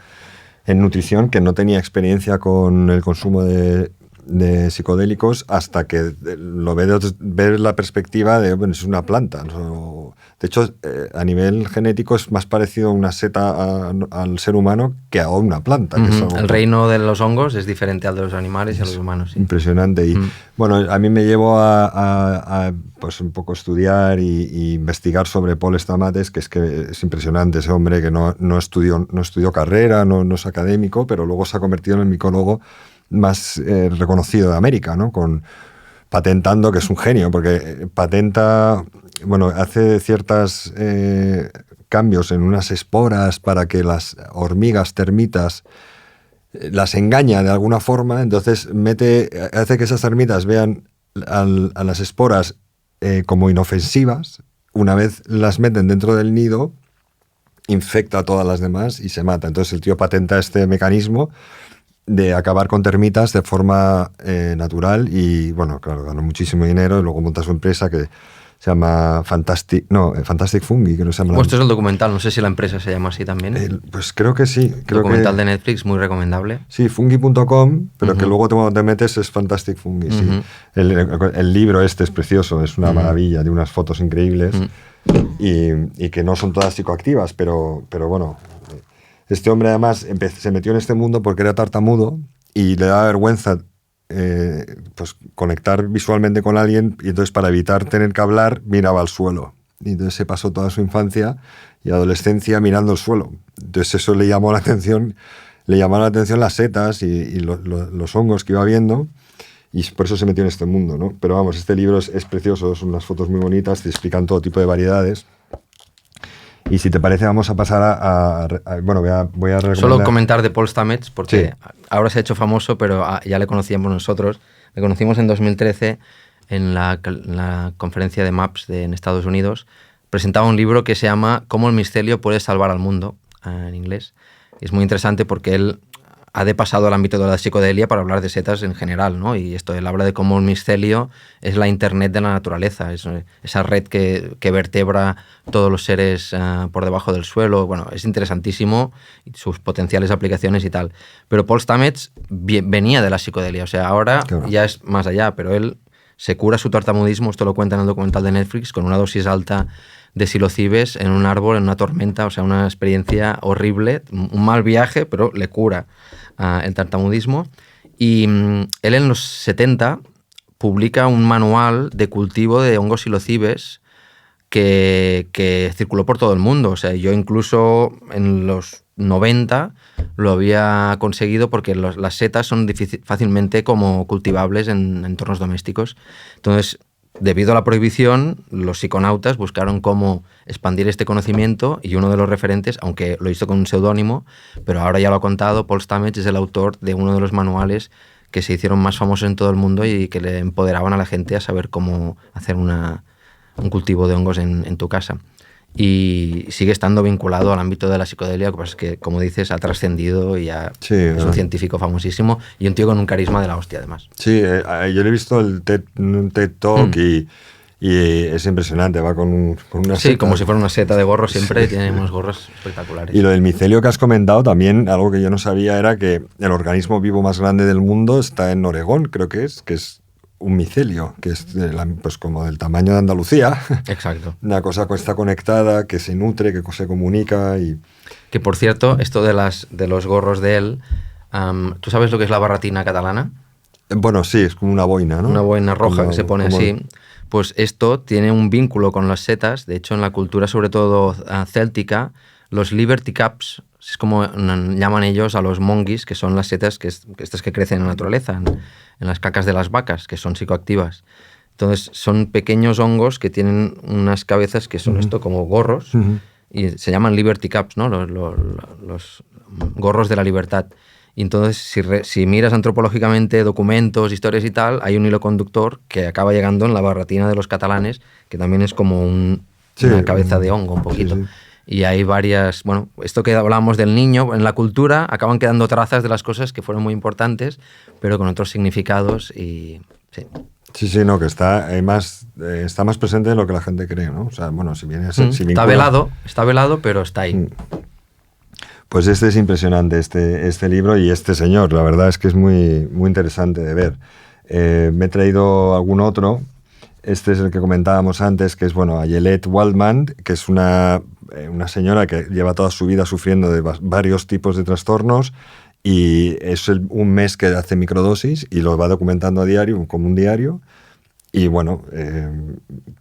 en nutrición, que no tenía experiencia con el consumo de psicodélicos hasta que lo ve la perspectiva de, bueno, es una planta, ¿no? De hecho, a nivel genético es más parecido a una seta al ser humano que a una planta. Que es algo el reino de los hongos es diferente al de los animales y a los humanos. Sí. Impresionante. Y bueno, a mí me llevó a pues un poco estudiar y investigar sobre Paul Stamets, que es impresionante ese hombre que no estudió carrera, no es académico, pero luego se ha convertido en el micólogo más reconocido de América, ¿no? Patentando, que es un genio, porque patenta, bueno, hace ciertos cambios en unas esporas para que las hormigas termitas las engaña de alguna forma, entonces hace que esas termitas vean a las esporas como inofensivas. Una vez las meten dentro del nido, infecta a todas las demás y se mata. Entonces el tío patenta este mecanismo de acabar con termitas de forma natural y, bueno, claro, ganó muchísimo dinero y luego monta su empresa que se llama Fantastic Fungi, que no se llama... Esto es el documental, no sé si la empresa se llama así también. Pues creo que sí. Documental de Netflix, muy recomendable. Sí, fungi.com, pero que luego te metes es Fantastic Fungi, sí. El libro este es precioso, es una maravilla, de unas fotos increíbles y que no son todas psicoactivas, pero bueno... Este hombre además se metió en este mundo porque era tartamudo y le daba vergüenza pues conectar visualmente con alguien, y entonces para evitar tener que hablar miraba al suelo. Y entonces se pasó toda su infancia y adolescencia mirando el suelo. Entonces eso le llamó la atención, las setas y los hongos que iba viendo, y por eso se metió en este mundo, ¿no? Pero vamos, este libro es precioso, son unas fotos muy bonitas, te explican todo tipo de variedades. Y si te parece, vamos a pasar bueno, voy a recomendar... Solo comentar de Paul Stamets, porque ahora se ha hecho famoso, pero ya le conocíamos nosotros. Le conocimos en 2013 en la conferencia de MAPS en Estados Unidos. Presentaba un libro que se llama Cómo el micelio puede salvar al mundo, en inglés. Y es muy interesante porque él ha pasado al ámbito de la psicodelia para hablar de setas en general, ¿no? Y él habla de cómo el micelio es la internet de la naturaleza, es esa red que vertebra todos los seres por debajo del suelo. Bueno, es interesantísimo, sus potenciales aplicaciones y tal. Pero Paul Stamets venía de la psicodelia, o sea, ahora ya es más allá, pero él se cura su tartamudismo, esto lo cuenta en el documental de Netflix, con una dosis alta de psilocibes en un árbol, en una tormenta, o sea, una experiencia horrible, un mal viaje, pero le cura el tartamudismo. Y él en los 70 publica un manual de cultivo de hongos psilocibes que circuló por todo el mundo. O sea, yo incluso en los 90 lo había conseguido porque las setas son fácilmente como cultivables en entornos domésticos. Entonces, debido a la prohibición, los psiconautas buscaron cómo expandir este conocimiento, y uno de los referentes, aunque lo hizo con un seudónimo, pero ahora ya lo ha contado, Paul Stamets es el autor de uno de los manuales que se hicieron más famosos en todo el mundo y que le empoderaban a la gente a saber cómo hacer un cultivo de hongos en tu casa. Y sigue estando vinculado al ámbito de la psicodelia, que es que, como dices, ha trascendido y es un científico famosísimo y un tío con un carisma de la hostia, además. Sí, yo le he visto un TED Talk y es impresionante, va con una seta. Sí, como si fuera una seta de gorro siempre, tiene unos gorros espectaculares. Y lo del micelio que has comentado también, algo que yo no sabía, era que el organismo vivo más grande del mundo está en Oregón, creo que es un micelio, que es pues como del tamaño de Andalucía. Exacto. Una cosa que está conectada, que se nutre, que se comunica y... Que, por cierto, esto de los gorros de él, ¿tú sabes lo que es la barretina catalana? Bueno, sí, es como una boina, ¿no? Una boina roja que se pone así. Pues esto tiene un vínculo con las setas. De hecho, en la cultura, sobre todo céltica, los Liberty Caps, es como llaman ellos a los monkeys, que son las setas estas que crecen en la naturaleza, en las cacas de las vacas, que son psicoactivas. Entonces son pequeños hongos que tienen unas cabezas que son esto como gorros, y se llaman Liberty Caps, ¿no? Los gorros de la libertad. Y entonces, si miras antropológicamente documentos, historias y tal, hay un hilo conductor que acaba llegando en la barretina de los catalanes, que también es como una cabeza de hongo un poquito. Sí. Y hay varias... Bueno, esto que hablábamos del niño, en la cultura acaban quedando trazas de las cosas que fueron muy importantes, pero con otros significados y... Sí. Sí, no, que está más presente de lo que la gente cree, ¿no? O sea, bueno, si viene... está velado, pero está ahí. Pues este es impresionante, este libro y este señor. La verdad es que es muy, muy interesante de ver. Me he traído algún otro. Este es el que comentábamos antes, que es, Ayelet Waldman, que es una señora que lleva toda su vida sufriendo de varios tipos de trastornos y es un mes que hace microdosis y lo va documentando a diario, como un diario. Y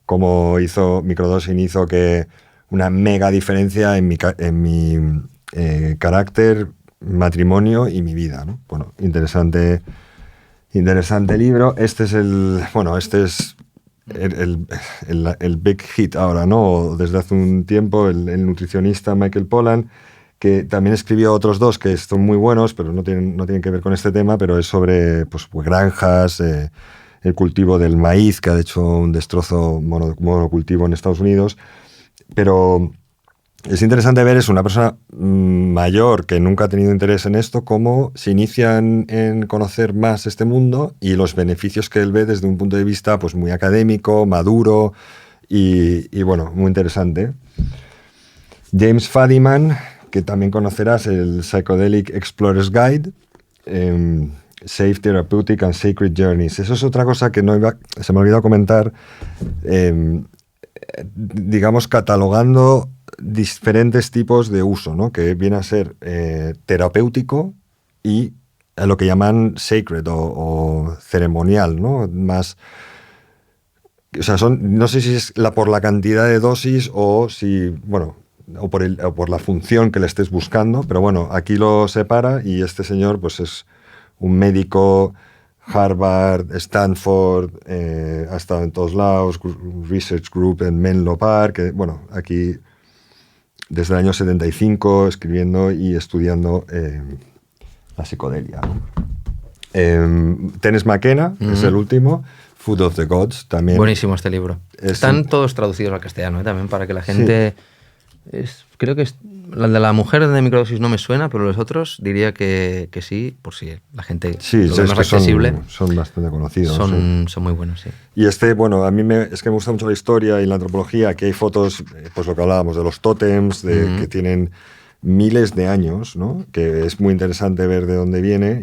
cómo hizo microdosing hizo que una mega diferencia en mi carácter, matrimonio y mi vida, ¿no? Bueno, interesante libro. Este es el big hit ahora, ¿no? Desde hace un tiempo, el nutricionista Michael Pollan, que también escribió otros dos que son muy buenos, pero no tienen que ver con este tema, pero es sobre granjas, el cultivo del maíz, que ha hecho un destrozo monocultivo en Estados Unidos. Pero es interesante ver, es una persona mayor que nunca ha tenido interés en esto, cómo se inicia en conocer más este mundo y los beneficios que él ve desde un punto de vista muy académico, maduro y muy interesante. James Fadiman, que también conocerás, el Psychedelic Explorer's Guide, Safe, Therapeutic and Sacred Journeys. Eso es otra cosa que se me ha olvidado comentar, digamos, catalogando diferentes tipos de uso, ¿no? Que viene a ser terapéutico y a lo que llaman sacred o ceremonial, ¿no? Más, o sea, no sé si es por la cantidad de dosis o si, o por la función que le estés buscando, pero aquí lo separa y este señor es un médico, Harvard, Stanford, ha estado en todos lados, Research Group en Menlo Park, aquí desde el año 75 escribiendo y estudiando la psicodelia, ¿no? Tennis McKenna, es el último, Food of the Gods, también. Buenísimo este libro. Están todos traducidos al castellano, también para que la gente... Sí. Creo que la de la mujer de microdosis no me suena, pero los otros diría que sí, por si la gente lo ve más accesible. Son bastante conocidos. Son muy buenos, sí. Y a mí es que me gusta mucho la historia y la antropología. Aquí hay fotos, lo que hablábamos, de los tótems, que tienen miles de años, ¿no? Que es muy interesante ver de dónde viene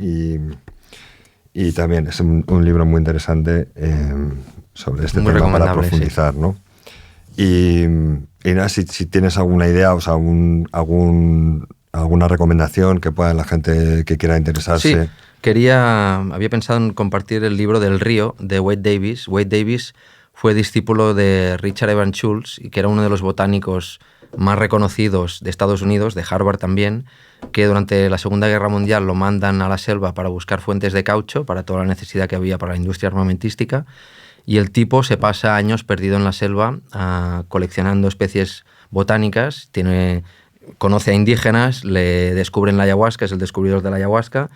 y también es un libro muy interesante sobre este muy tema para profundizar, sí. ¿no? Y nada, si tienes alguna idea, o sea, alguna recomendación que pueda la gente que quiera interesarse. Sí, había pensado en compartir el libro del río de Wade Davis. Wade Davis fue discípulo de Richard Evans Schultz, y que era uno de los botánicos más reconocidos de Estados Unidos, de Harvard también, que durante la Segunda Guerra Mundial lo mandan a la selva para buscar fuentes de caucho para toda la necesidad que había para la industria armamentística. Y el tipo se pasa años perdido en la selva coleccionando especies botánicas, conoce a indígenas, le descubren la ayahuasca, es el descubridor de la ayahuasca.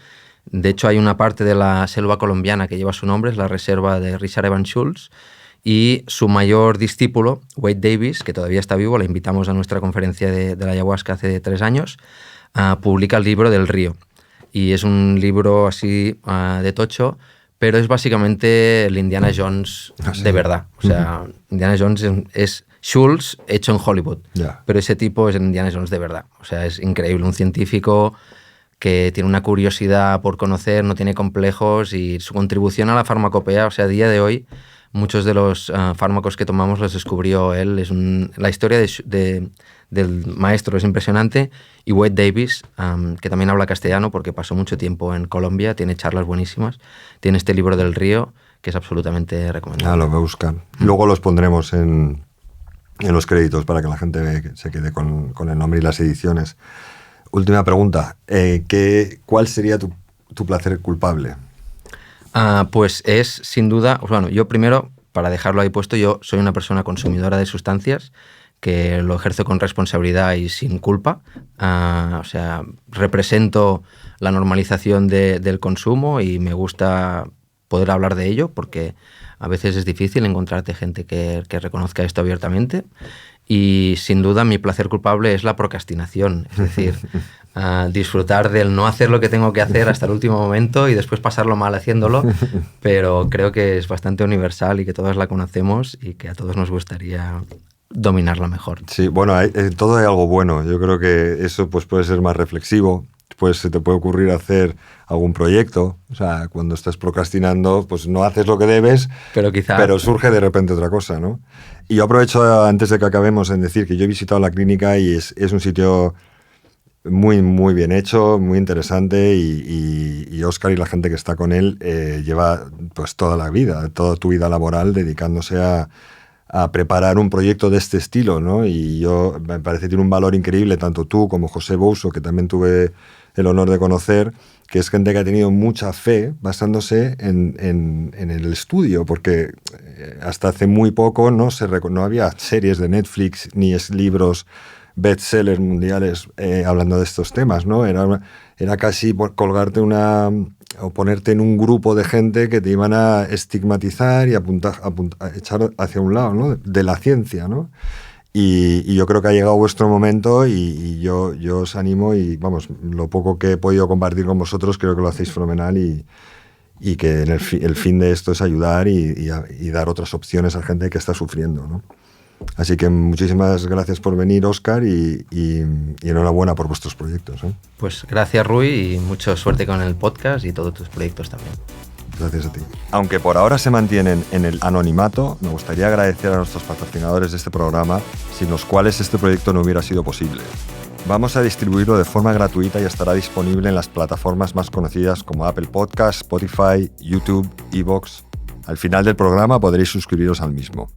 De hecho, hay una parte de la selva colombiana que lleva su nombre, es la reserva de Richard Evans Schultz, y su mayor discípulo, Wade Davis, que todavía está vivo, le invitamos a nuestra conferencia de la ayahuasca hace 3 años, publica el libro del río. Y es un libro así de tocho, pero es básicamente el Indiana Jones de verdad. O sea, Indiana Jones es Schultz hecho en Hollywood. Pero ese tipo es Indiana Jones de verdad. O sea, es increíble. Un científico que tiene una curiosidad por conocer, no tiene complejos, y su contribución a la farmacopea, o sea, a día de hoy, muchos de los fármacos que tomamos los descubrió él. La historia del maestro es impresionante. Y Wade Davis, que también habla castellano porque pasó mucho tiempo en Colombia, tiene charlas buenísimas, tiene este libro del río que es absolutamente recomendable. Lo voy a buscar. Luego los pondremos en en los créditos para que la gente se quede con el nombre y las ediciones. Última pregunta. ¿Cuál sería tu placer culpable? Pues es sin duda, bueno, yo primero, para dejarlo ahí puesto, yo soy una persona consumidora de sustancias que lo ejerzo con responsabilidad y sin culpa. O sea, represento la normalización del consumo y me gusta poder hablar de ello porque a veces es difícil encontrarte gente que reconozca esto abiertamente. Y sin duda mi placer culpable es la procrastinación, es decir, disfrutar del no hacer lo que tengo que hacer hasta el último momento y después pasarlo mal haciéndolo, pero creo que es bastante universal y que todos la conocemos y que a todos nos gustaría dominarla mejor. Sí, bueno, en todo hay algo bueno. Yo creo que eso pues, puede ser más reflexivo. Pues se te puede ocurrir hacer algún proyecto. O sea, cuando estás procrastinando, pues no haces lo que debes, pero surge de repente otra cosa, ¿no? Y yo aprovecho, antes de que acabemos, en decir que yo he visitado la clínica y es un sitio muy, muy bien hecho, muy interesante y Óscar y la gente que está con él lleva pues toda la vida, toda tu vida laboral dedicándose a preparar un proyecto de este estilo, ¿no? Y yo me parece que tiene un valor increíble, tanto tú como José Bouso, que también tuve el honor de conocer, que es gente que ha tenido mucha fe basándose en el estudio, porque hasta hace muy poco no había series de Netflix ni libros bestsellers mundiales hablando de estos temas, ¿no? Era casi por colgarte o ponerte en un grupo de gente que te iban a estigmatizar y a echar hacia un lado, ¿no? De la ciencia, ¿no? Y yo creo que ha llegado vuestro momento y yo os animo y, vamos, lo poco que he podido compartir con vosotros creo que lo hacéis fenomenal y que el fin de esto es ayudar y dar otras opciones a gente que está sufriendo, ¿no? Así que muchísimas gracias por venir, Óscar, y enhorabuena por vuestros proyectos, ¿eh? Pues gracias, Rui, y mucha suerte con el podcast y todos tus proyectos también. Gracias a ti. Aunque por ahora se mantienen en el anonimato, me gustaría agradecer a nuestros patrocinadores de este programa, sin los cuales este proyecto no hubiera sido posible. Vamos a distribuirlo de forma gratuita y estará disponible en las plataformas más conocidas como Apple Podcasts, Spotify, YouTube, iVoox. Al final del programa podréis suscribiros al mismo.